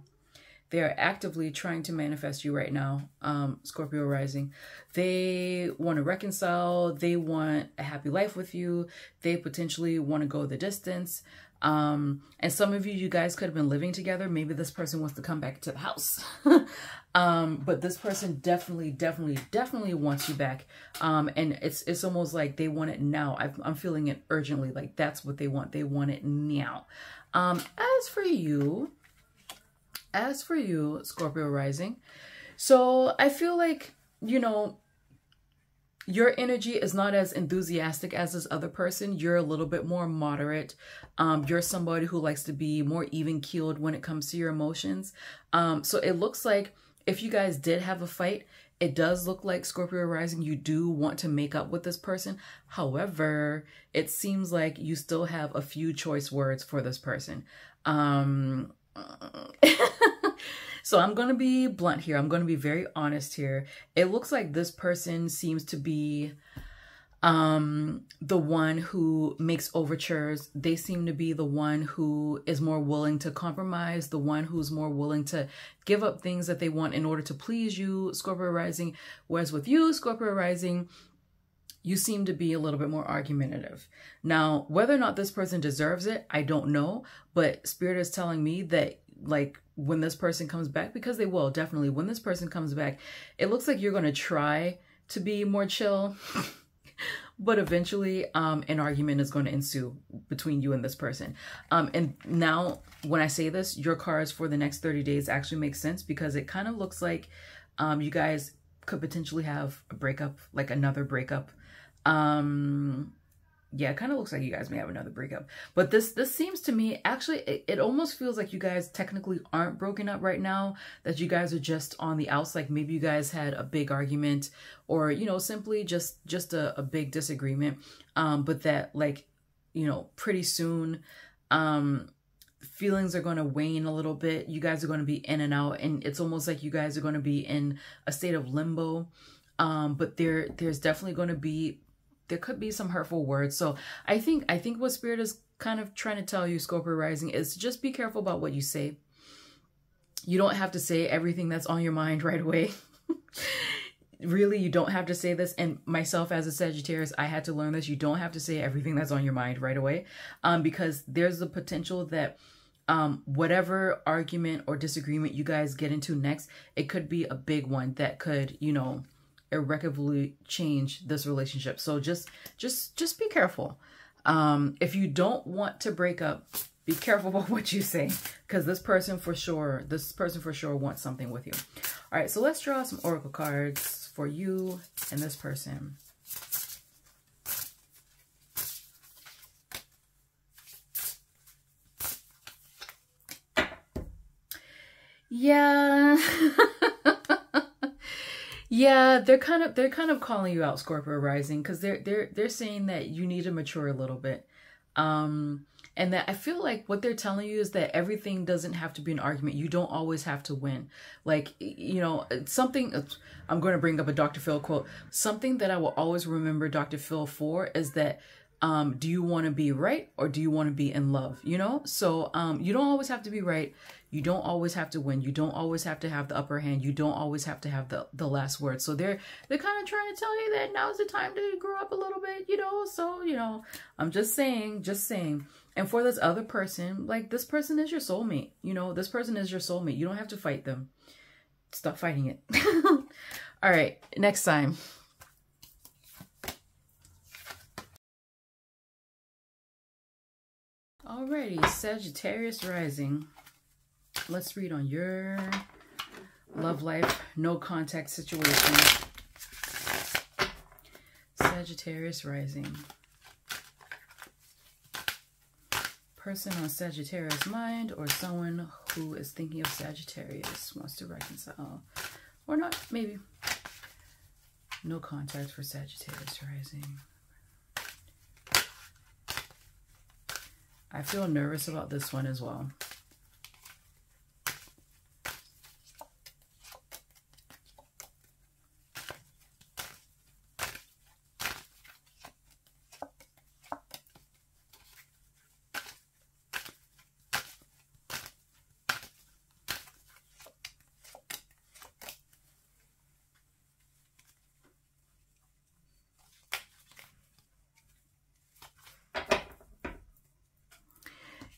They are actively trying to manifest you right now, Scorpio rising. They want to reconcile. They want a happy life with you. They potentially want to go the distance. And some of you guys could have been living together. Maybe this person wants to come back to the house. But this person definitely wants you back. And it's almost like they want it now. I'm feeling it urgently. Like that's what they want. They want it now. As for you, Scorpio rising, so I feel like, you know, your energy is not as enthusiastic as this other person. You're a little bit more moderate. You're somebody who likes to be more even-keeled when it comes to your emotions. So it looks like if you guys did have a fight, it does look like, Scorpio rising, you do want to make up with this person. However, it seems like you still have a few choice words for this person. So I'm going to be blunt here. I'm going to be very honest here. It looks like this person seems to be the one who makes overtures. They seem to be the one who is more willing to compromise, the one who's more willing to give up things that they want in order to please you, Scorpio rising. Whereas with you, Scorpio rising, you seem to be a little bit more argumentative. Now, whether or not this person deserves it, I don't know. But Spirit is telling me that, like, when this person comes back, because they will, definitely, when this person comes back, it looks like you're going to try to be more chill. But eventually, an argument is going to ensue between you and this person. And now, when I say this, your cards for the next 30 days actually make sense, because it kind of looks like you guys could potentially have a breakup, like another breakup. Yeah, it kind of looks like you guys may have another breakup. But this seems to me, actually, it almost feels like you guys technically aren't broken up right now, that you guys are just on the outs. Like maybe you guys had a big argument, or, you know, simply just a big disagreement. But that, like, you know, pretty soon, feelings are going to wane a little bit. You guys are going to be in and out, and it's almost like you guys are going to be in a state of limbo. But there's definitely going to be, there could be some hurtful words. So I think what Spirit is kind of trying to tell you, Scorpio rising, is just be careful about what you say. You don't have to say everything that's on your mind right away. Really, you don't have to say this. And myself as a Sagittarius, I had to learn this. You don't have to say everything that's on your mind right away. Because there's the potential that whatever argument or disagreement you guys get into next, it could be a big one that could, you know, irrevocably change this relationship. So just be careful. If you don't want to break up, be careful about what you say, because this person for sure wants something with you. All right, so let's draw some oracle cards for you and this person. Yeah. Yeah, they're kind of calling you out, Scorpio rising, because they're saying that you need to mature a little bit. And that I feel like what they're telling you is that everything doesn't have to be an argument. You don't always have to win. Like, you know, something, I'm going to bring up a Dr. Phil quote. Something that I will always remember Dr. Phil for is that, do you want to be right, or do you want to be in love? You know, so you don't always have to be right. You don't always have to win. You don't always have to have the upper hand. You don't always have to have the last word. So they're kind of trying to tell you that now's the time to grow up a little bit, you know. So, you know, I'm just saying. And for this other person, like, this person is your soulmate. You know, this person is your soulmate. You don't have to fight them. Stop fighting it. All right, next time. Alrighty, Sagittarius rising. Let's read on your love life, no contact situation. Sagittarius rising. Person on Sagittarius mind, or someone who is thinking of Sagittarius, wants to reconcile. Or not, maybe. No contact for Sagittarius rising. I feel nervous about this one as well.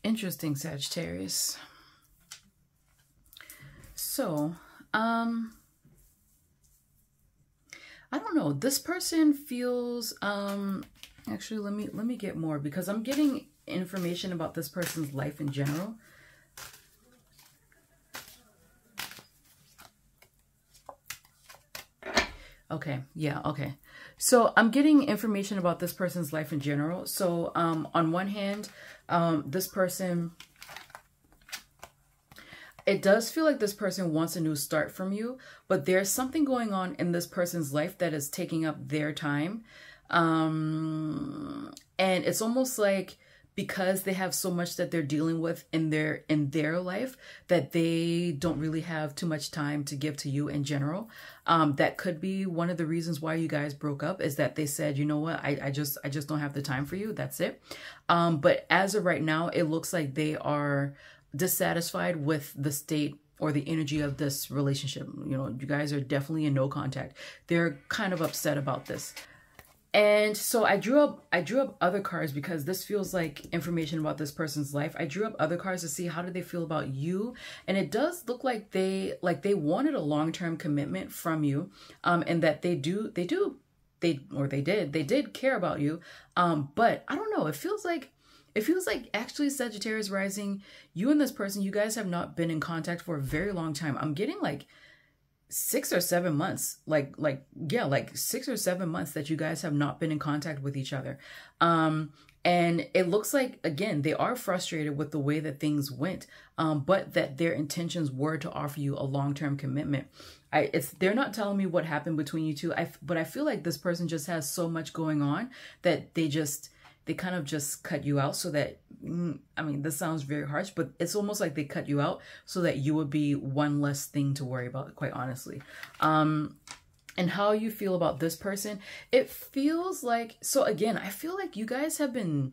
Interesting, Sagittarius. So, I don't know. This person feels, actually, let me get more, because I'm getting information about this person's life in general. Okay, yeah, okay. So I'm getting information about this person's life in general. So on one hand, this person, it does feel like this person wants a new start from you, but there's something going on in this person's life that is taking up their time. And it's almost like, because they have so much that they're dealing with in their life, that they don't really have too much time to give to you in general. That could be one of the reasons why you guys broke up, is that they said, you know what, I just don't have the time for you. That's it. But as of right now, it looks like they are dissatisfied with the state or the energy of this relationship. You know, you guys are definitely in no contact. They're kind of upset about this. And so I drew up other cards, because this feels like information about this person's life. I drew up other cards to see how do they feel about you. And it does look like they wanted a long-term commitment from you. And that they did care about you. But I don't know, it feels like actually, Sagittarius rising, you and this person, you guys have not been in contact for a very long time. I'm getting like 6 or 7 months, like 6 or 7 months that you guys have not been in contact with each other. And it looks like, again, they are frustrated with the way that things went, but that their intentions were to offer you a long-term commitment. They're not telling me what happened between you two, but I feel like this person just has so much going on that they kind of just cut you out, so that, I mean, this sounds very harsh, but it's almost like they cut you out so that you would be one less thing to worry about, quite honestly. And how you feel about this person, it feels like, so again, I feel like you guys have been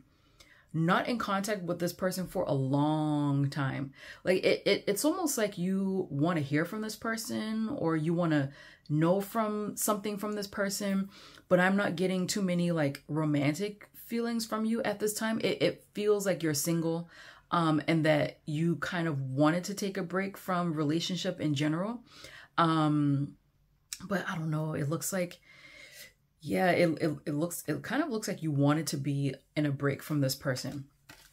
not in contact with this person for a long time. Like it's almost like you want to hear from this person, or you want to know something from this person, but I'm not getting too many like romantic feelings from you at this time. It feels like you're single, and that you kind of wanted to take a break from relationship in general. But I don't know, it looks like, yeah, it kind of looks like you wanted to be in a break from this person.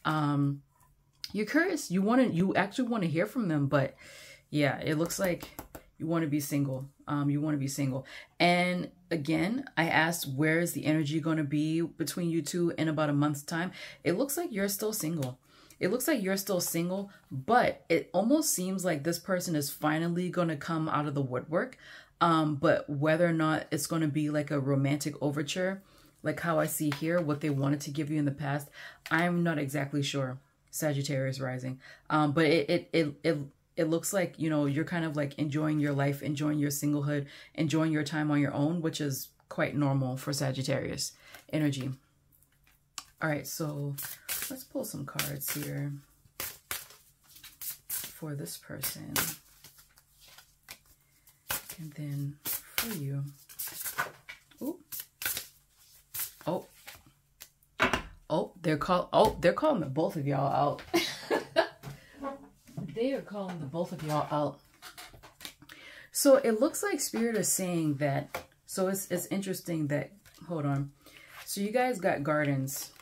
You're curious, you actually want to hear from them, but yeah, it looks like you want to be single. You want to be single. And again, I asked, where is the energy going to be between you two in about a month's time? It looks like you're still single. It looks like you're still single, but it almost seems like this person is finally going to come out of the woodwork. But whether or not it's going to be like a romantic overture, like how I see here, what they wanted to give you in the past, I'm not exactly sure, Sagittarius rising. But it looks like, you know, you're kind of like enjoying your life, enjoying your singlehood, enjoying your time on your own, which is quite normal for Sagittarius energy. All right, so let's pull some cards here for this person. And then for you. Ooh. Oh, they're calling the both of y'all out. They are calling the both of y'all out. So it looks like Spirit is saying that, so it's interesting that, hold on. So you guys got gardens.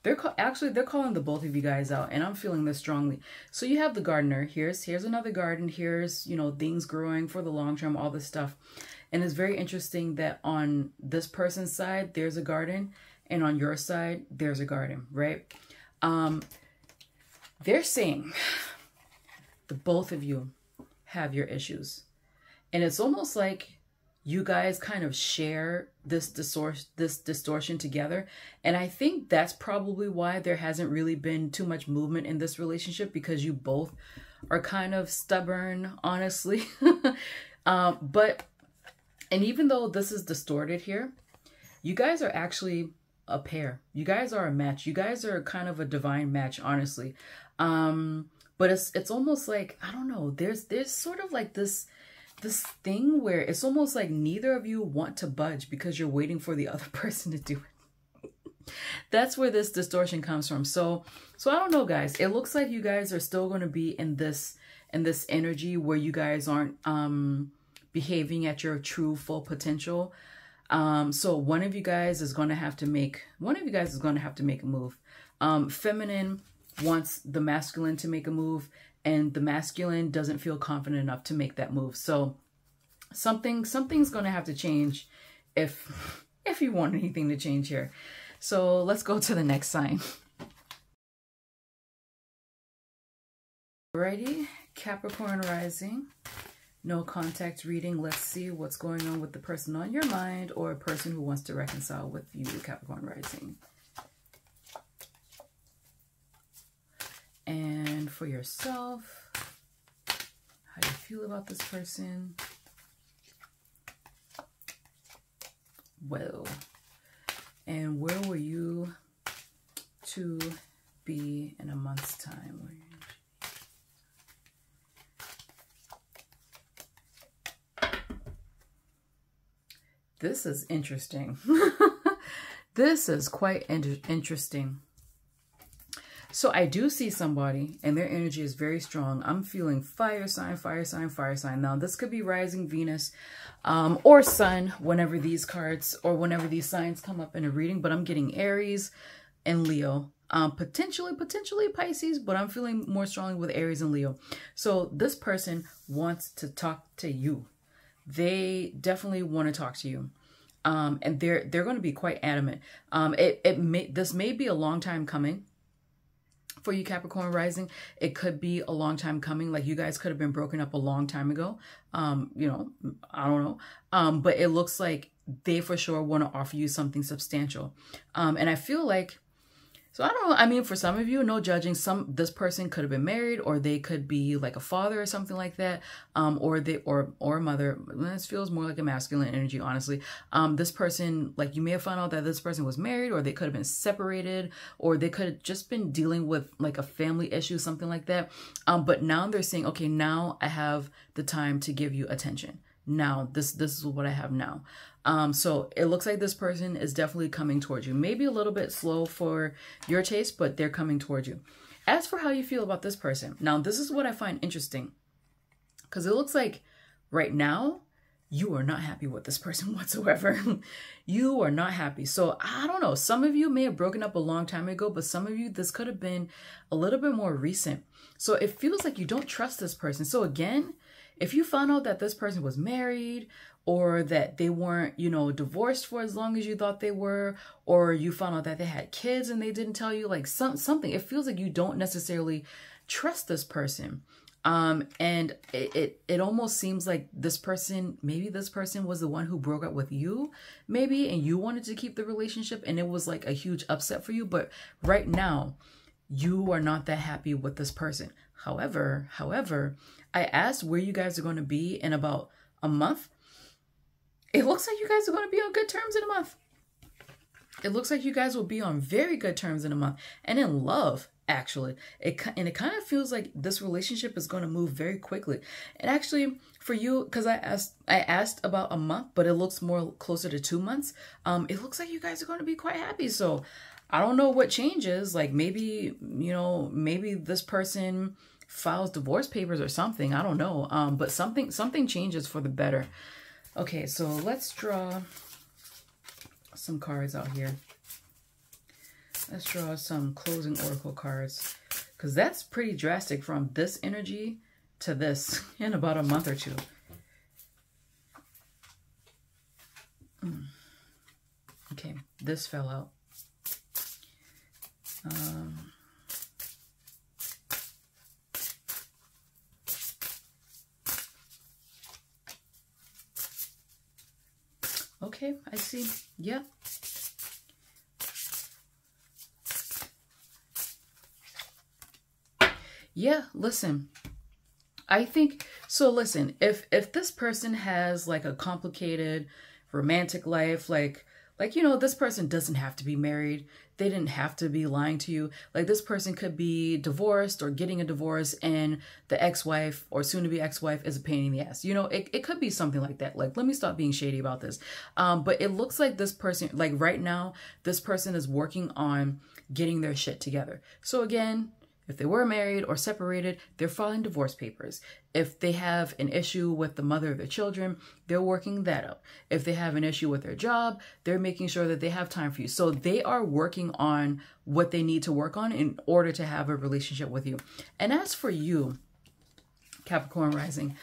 They're calling the both of you guys out, and I'm feeling this strongly. So you have the gardener. Here's another garden. Here's, you know, things growing for the long term, all this stuff. And it's very interesting that on this person's side, there's a garden, and on your side, there's a garden, right? They're saying the both of you have your issues. And it's almost like you guys kind of share this distortion together. And I think that's probably why there hasn't really been too much movement in this relationship, because you both are kind of stubborn, honestly. And even though this is distorted here, you guys are actually a pair. You guys are a match. You guys are kind of a divine match, honestly. But it's almost like, I don't know, there's sort of like this thing where it's almost like neither of you want to budge because you're waiting for the other person to do it. That's where this distortion comes from. So I don't know, guys. It looks like you guys are still going to be in this energy where you guys aren't behaving at your true full potential. So one of you guys is going to have to make a move. Feminine wants the masculine to make a move, and the masculine doesn't feel confident enough to make that move. So something's going to have to change if you want anything to change here. So let's go to the next sign. Alrighty, Capricorn rising. No contact reading. Let's see what's going on with the person on your mind, or a person who wants to reconcile with you, Capricorn rising. And for yourself, how do you feel about this person? Well, and where were you to be in a month's time? This is interesting. This is quite interesting. So I do see somebody and their energy is very strong. I'm feeling fire sign, fire sign, fire sign. Now this could be rising Venus or sun whenever these cards or whenever these signs come up in a reading, but I'm getting Aries and Leo. Potentially Pisces, but I'm feeling more strongly with Aries and Leo. So this person wants to talk to you. They definitely want to talk to you. And they're going to be quite adamant. This may be a long time coming for you, Capricorn rising. It could be a long time coming. Like you guys could have been broken up a long time ago. You know, I don't know. But it looks like they for sure want to offer you something substantial. And I feel like, so I don't know. I mean, for some of you, no judging. This person could have been married, or they could be like a father or something like that, or a mother. This feels more like a masculine energy, honestly. This person, like you may have found out that this person was married, or they could have been separated, or they could have just been dealing with like a family issue, something like that. But now they're saying, okay, now I have the time to give you attention. Now this is what I have now. So it looks like this person is definitely coming towards you. Maybe a little bit slow for your taste, but they're coming towards you. As for how you feel about this person, now this is what I find interesting, because it looks like right now you are not happy with this person whatsoever. You are not happy. So I don't know. Some of you may have broken up a long time ago, but some of you, this could have been a little bit more recent. So it feels like you don't trust this person. So again, if you found out that this person was married, or that they weren't, you know, divorced for as long as you thought they were, or you found out that they had kids and they didn't tell you, like something, it feels like you don't necessarily trust this person. And it almost seems like this person, maybe this person was the one who broke up with you, maybe, and you wanted to keep the relationship and it was like a huge upset for you. But right now, you are not that happy with this person. However, I asked where you guys are going to be in about a month. It looks like you guys are going to be on good terms in a month. It looks like you guys will be on very good terms in a month, and in love, actually. It kind of feels like this relationship is going to move very quickly. And actually, for you, because I asked about a month, but it looks more closer to 2 months. It looks like you guys are going to be quite happy. So I don't know what changes. Like maybe, you know, maybe this person files divorce papers or something. I don't know. But something changes for the better. Okay, so let's draw some cards out here. Let's draw some closing oracle cards, because that's pretty drastic from this energy to this in about a month or two. Okay, this fell out. Okay, I see. Yeah. Yeah, listen. I think so. Listen, if this person has like a complicated romantic life, like you know, this person doesn't have to be married. They didn't have to be lying to you. Like this person could be divorced or getting a divorce, and the ex-wife or soon-to-be ex-wife is a pain in the ass. You know, it could be something like that. Like, let me stop being shady about this. But it looks like this person, like right now, this person is working on getting their shit together. So again, if they were married or separated, they're filing divorce papers. If they have an issue with the mother of their children, they're working that up. If they have an issue with their job, they're making sure that they have time for you. So they are working on what they need to work on in order to have a relationship with you. And as for you, Capricorn rising,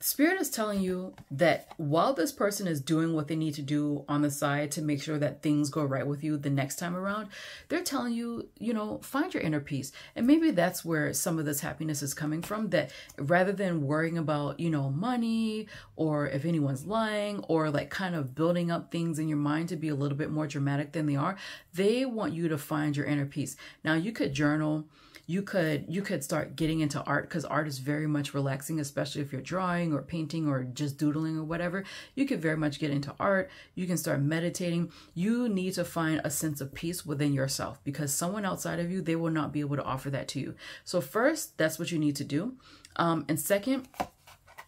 Spirit is telling you that while this person is doing what they need to do on the side to make sure that things go right with you the next time around, they're telling you, you know, find your inner peace. And maybe that's where some of this happiness is coming from, that rather than worrying about, you know, money or if anyone's lying or like kind of building up things in your mind to be a little bit more dramatic than they are, they want you to find your inner peace. Now, you could journal. You could start getting into art, because art is very much relaxing, especially if you're drawing or painting or just doodling or whatever. You could very much get into art. You can start meditating. You need to find a sense of peace within yourself, because someone outside of you, they will not be able to offer that to you. So first, that's what you need to do. And second,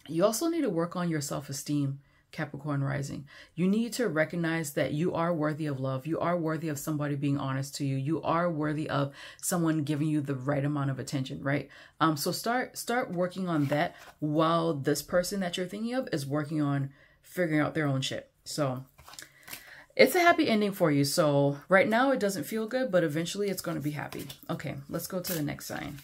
you also need to work on your self-esteem, Capricorn rising. You need to recognize that you are worthy of love. You are worthy of somebody being honest to you. You are worthy of someone giving you the right amount of attention, right? So start working on that while this person that you're thinking of is working on figuring out their own shit. So it's a happy ending for you. So right now it doesn't feel good, but eventually it's going to be happy. Okay, let's go to the next sign.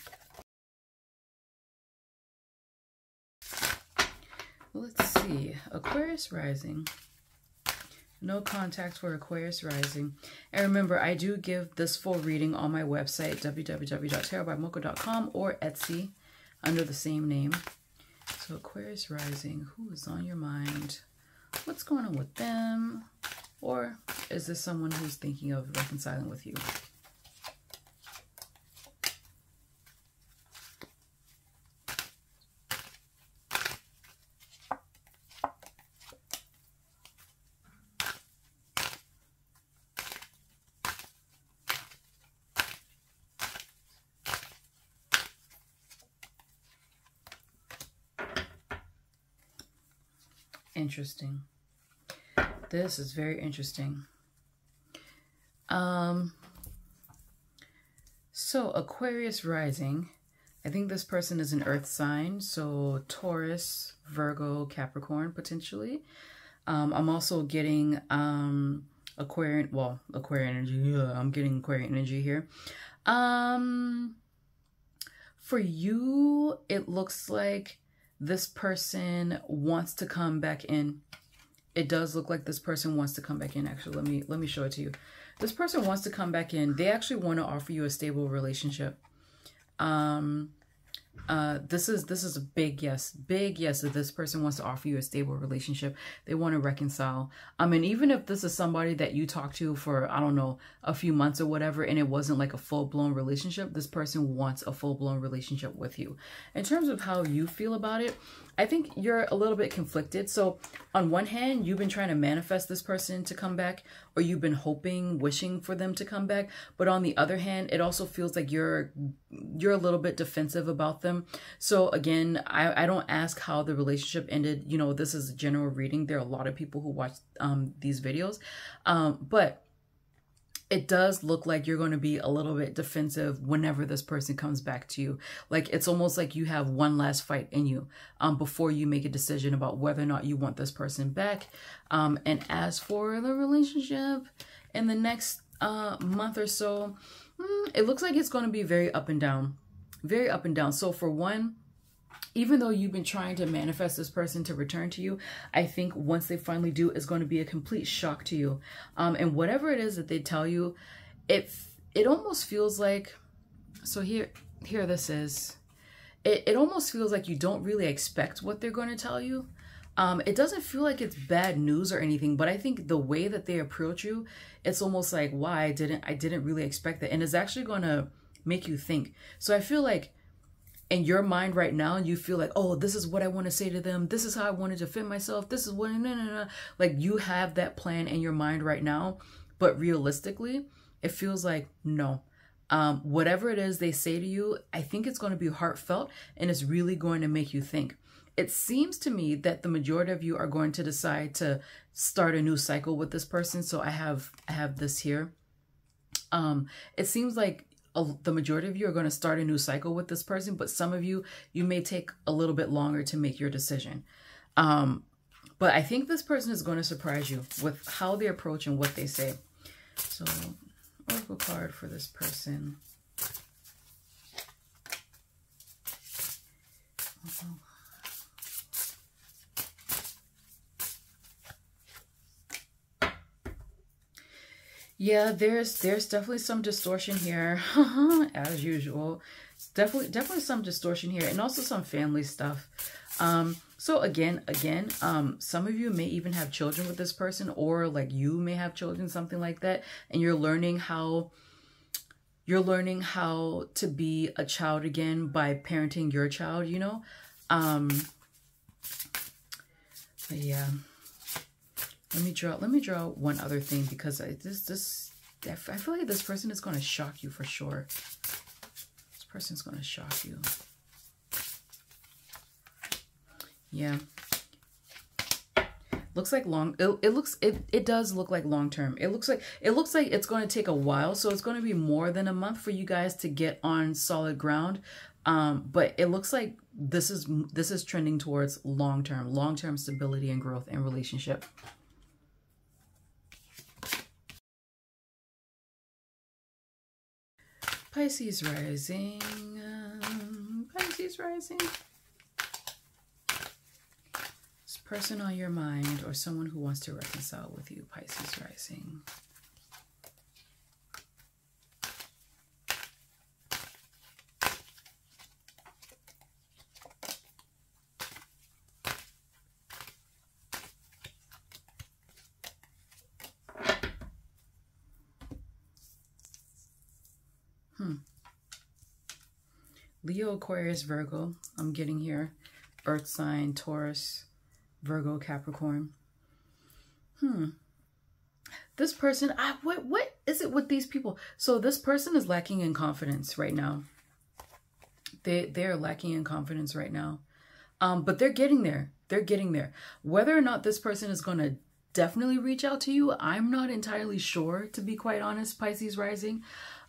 Let's see, Aquarius rising. No contact for Aquarius rising. And remember, I do give this full reading on my website, www.tarotbymocha.com, or Etsy under the same name. So Aquarius rising, who is on your mind? What's going on with them? Or is this someone who's thinking of reconciling with you? Interesting. This is very interesting. So Aquarius rising, I think this person is an earth sign, so Taurus, Virgo, Capricorn potentially. I'm also getting Aquarian energy. Yeah, I'm getting Aquarian energy here. For you, it looks like this person wants to come back in. It does look like this person wants to come back in. Actually, let me show it to you. This person wants to come back in. They actually want to offer you a stable relationship. This is a big yes that this person wants to offer you a stable relationship. They want to reconcile. And even if this is somebody that you talked to for, I don't know, a few months or whatever, and it wasn't like a full-blown relationship, this person wants a full-blown relationship with you. In terms of how you feel about it, I think you're a little bit conflicted. So on one hand, you've been trying to manifest this person to come back, or you've been hoping, wishing for them to come back. But on the other hand, it also feels like you're a little bit defensive about them. So again, I don't ask how the relationship ended. You know, this is a general reading. There are a lot of people who watch these videos. But it does look like you're going to be a little bit defensive whenever this person comes back to you. Like, it's almost like you have one last fight in you before you make a decision about whether or not you want this person back. And as for the relationship in the next month or so, it looks like it's going to be very up and down. Very up and down. So for one, even though you've been trying to manifest this person to return to you, I think once they finally do, it's going to be a complete shock to you. And whatever it is that they tell you, it almost feels like, so here this is, it almost feels like you don't really expect what they're going to tell you. It doesn't feel like it's bad news or anything, but I think the way that they approach you, it's almost like, why I didn't really expect that. And it's actually going to make you think. So I feel like in your mind right now, you feel like, oh, this is what I want to say to them. This is how I wanted to fit myself. This is what, no. Like you have that plan in your mind right now, but realistically, it feels like, no. Whatever it is they say to you, I think it's going to be heartfelt and it's really going to make you think. It seems to me that the majority of you are going to decide to start a new cycle with this person. So I have this here. It seems like the majority of you are going to start a new cycle with this person, but some of you may take a little bit longer to make your decision. But I think this person is going to surprise you with how they approach and what they say. So, oracle card for this person. Yeah, there's definitely some distortion here, as usual. Definitely some distortion here, and also some family stuff. So again, some of you may even have children with this person, or like you may have children, something like that, and you're learning how to be a child again by parenting your child, you know. But yeah. Let me draw one other thing, because I feel like this person is going to shock you for sure. This person's going to shock you. Yeah. Looks like it does look like long term. It looks like it's going to take a while, so it's going to be more than a month for you guys to get on solid ground. But it looks like this is trending towards long term stability and growth and relationship. Pisces rising, Pisces rising. This person on your mind, or someone who wants to reconcile with you, Pisces rising. Leo, Aquarius, Virgo. I'm getting here. Earth sign, Taurus, Virgo, Capricorn. This person, what is it with these people? So this person is lacking in confidence right now. They're lacking in confidence right now. But they're getting there. They're getting there. Whether or not this person is going to definitely reach out to you, I'm not entirely sure, to be quite honest, Pisces rising.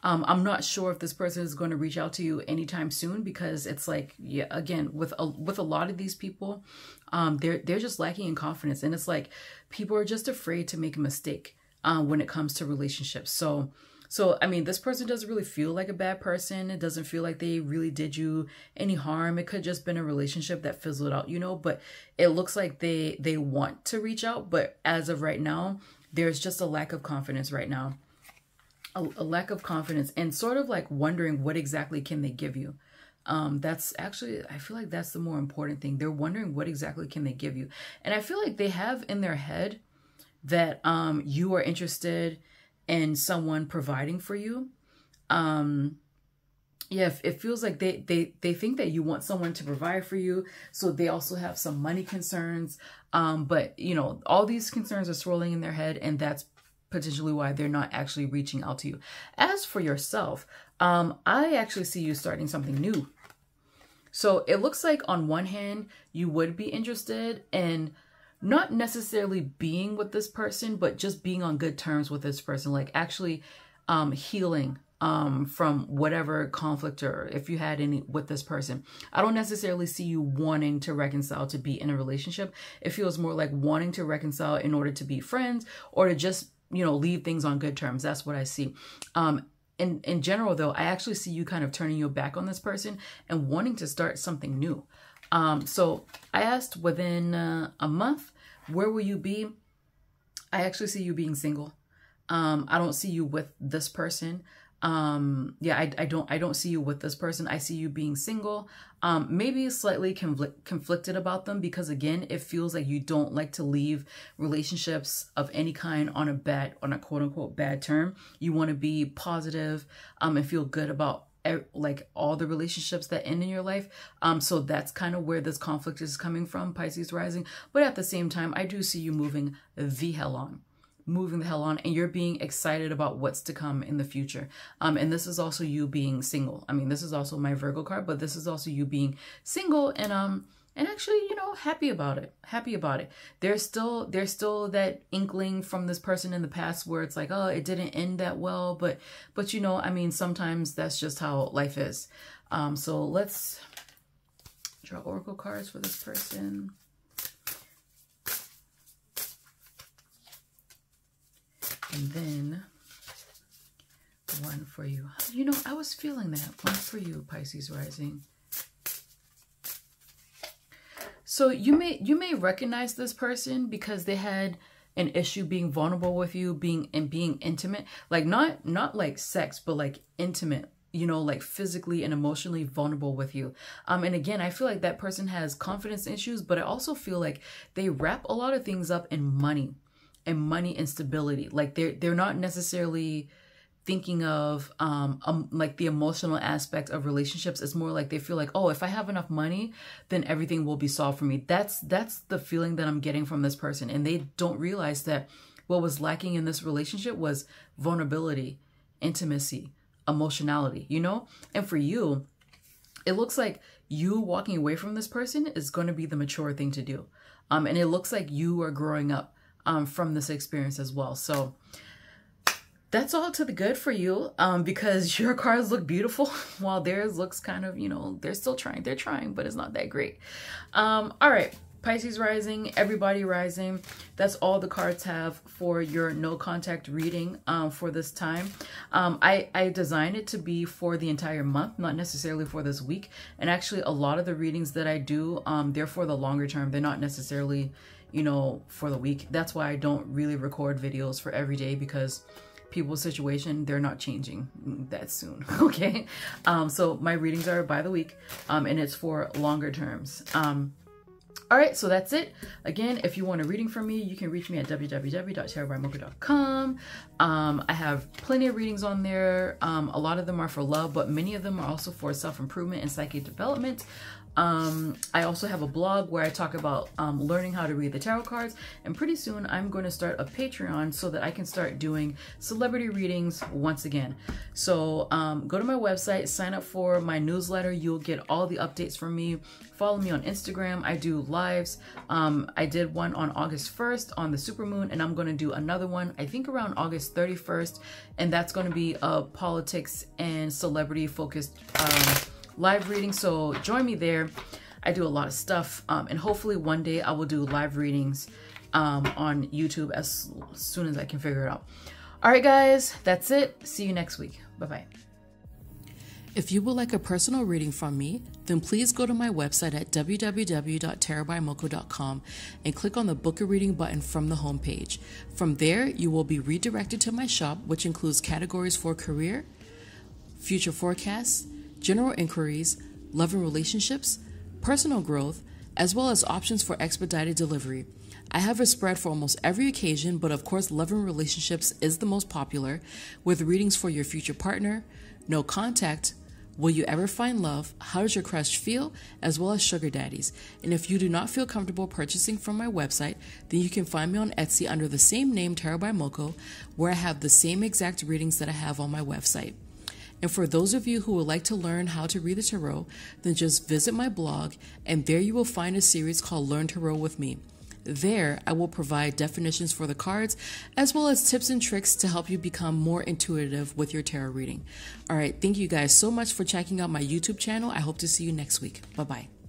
I'm not sure if this person is going to reach out to you anytime soon, because it's like, yeah, again, with a lot of these people, they're just lacking in confidence, and it's like people are just afraid to make a mistake when it comes to relationships. So I mean, this person doesn't really feel like a bad person. It doesn't feel like they really did you any harm. It could just been a relationship that fizzled out, you know, but it looks like they want to reach out, but as of right now, there's just a lack of confidence right now. A lack of confidence, and sort of like wondering what exactly can they give you. That's actually, I feel like that's the more important thing. They're wondering what exactly can they give you. And I feel like they have in their head that you are interested in someone providing for you. Yeah, it feels like they think that you want someone to provide for you. So they also have some money concerns. But you know, all these concerns are swirling in their head, and that's potentially why they're not actually reaching out to you. As for yourself, I actually see you starting something new. So it looks like on one hand, you would be interested in not necessarily being with this person, but just being on good terms with this person, like actually healing from whatever conflict, or if you had any with this person. I don't necessarily see you wanting to reconcile to be in a relationship. It feels more like wanting to reconcile in order to be friends, or to just, you know, leave things on good terms. That's what I see. In general, though, I actually see you kind of turning your back on this person and wanting to start something new. So I asked within a month, where will you be? I actually see you being single. I don't see you with this person. Yeah, I don't see you with this person. I see you being single, maybe slightly conflicted about them, because again, it feels like you don't like to leave relationships of any kind on a quote unquote bad term. You want to be positive, and feel good about like all the relationships that end in your life. So that's kind of where this conflict is coming from, Pisces rising. But at the same time, I do see you moving the hell on. And you're being excited about what's to come in the future. And this is also you being single. I mean, this is also my Virgo card, but this is also you being single and actually, you know, happy about it. There's still that inkling from this person in the past where it's like, oh, it didn't end that well, but you know, I mean, sometimes that's just how life is. So let's draw oracle cards for this person. And then one for you. You know, I was feeling that. One for you, Pisces rising. So you may recognize this person because they had an issue being vulnerable with you, being intimate. Like not like sex, but like intimate, you know, like physically and emotionally vulnerable with you. And again, I feel like that person has confidence issues, but I also feel like they wrap a lot of things up in money. And money and stability. Like they're not necessarily thinking of like the emotional aspect of relationships. It's more like they feel like, oh, if I have enough money, then everything will be solved for me. That's the feeling that I'm getting from this person. And they don't realize that what was lacking in this relationship was vulnerability, intimacy, emotionality, you know? And for you, it looks like you walking away from this person is going to be the mature thing to do. And it looks like you are growing up from this experience as well. So that's all to the good for you, because your cards look beautiful while theirs looks kind of, you know, they're trying, but it's not that great. All right, Pisces rising, everybody rising. That's all the cards have for your no contact reading for this time. I designed it to be for the entire month, not necessarily for this week. And actually a lot of the readings that I do, they're for the longer term. They're not necessarily, you know, for the week. That's why I don't really record videos for every day, because people's situation, they're not changing that soon. Okay. So my readings are by the week, and it's for longer terms. All right, so that's it. Again, if you want a reading from me, you can reach me at www.tarotbymocha.com. I have plenty of readings on there. A lot of them are for love, but many of them are also for self-improvement and psychic development. I also have a blog where I talk about learning how to read the tarot cards, and pretty soon I'm going to start a Patreon so that I can start doing celebrity readings once again. So go to my website, sign up for my newsletter. You'll get all the updates from me. Follow me on Instagram. I do lives. I did one on August 1st on the supermoon, and I'm going to do another one, I think around August 31st, and that's going to be a politics and celebrity focused live reading. So join me there. I do a lot of stuff, and hopefully one day I will do live readings on YouTube as soon as I can figure it out. All right, guys, that's it. See you next week. Bye-bye. If you would like a personal reading from me, then please go to my website at www.tarotbymocha.com and click on the Book a Reading button from the homepage. From there, you will be redirected to my shop, which includes categories for career, future forecasts, general inquiries, love and relationships, personal growth, as well as options for expedited delivery. I have a spread for almost every occasion, but of course love and relationships is the most popular, with readings for your future partner, no contact, will you ever find love, how does your crush feel, as well as sugar daddies. And if you do not feel comfortable purchasing from my website, then you can find me on Etsy under the same name, Tarot by Mocha, where I have the same exact readings that I have on my website. And for those of you who would like to learn how to read the tarot, then just visit my blog, and there you will find a series called Learn Tarot with Me. There, I will provide definitions for the cards, as well as tips and tricks to help you become more intuitive with your tarot reading. All right, thank you guys so much for checking out my YouTube channel. I hope to see you next week. Bye-bye.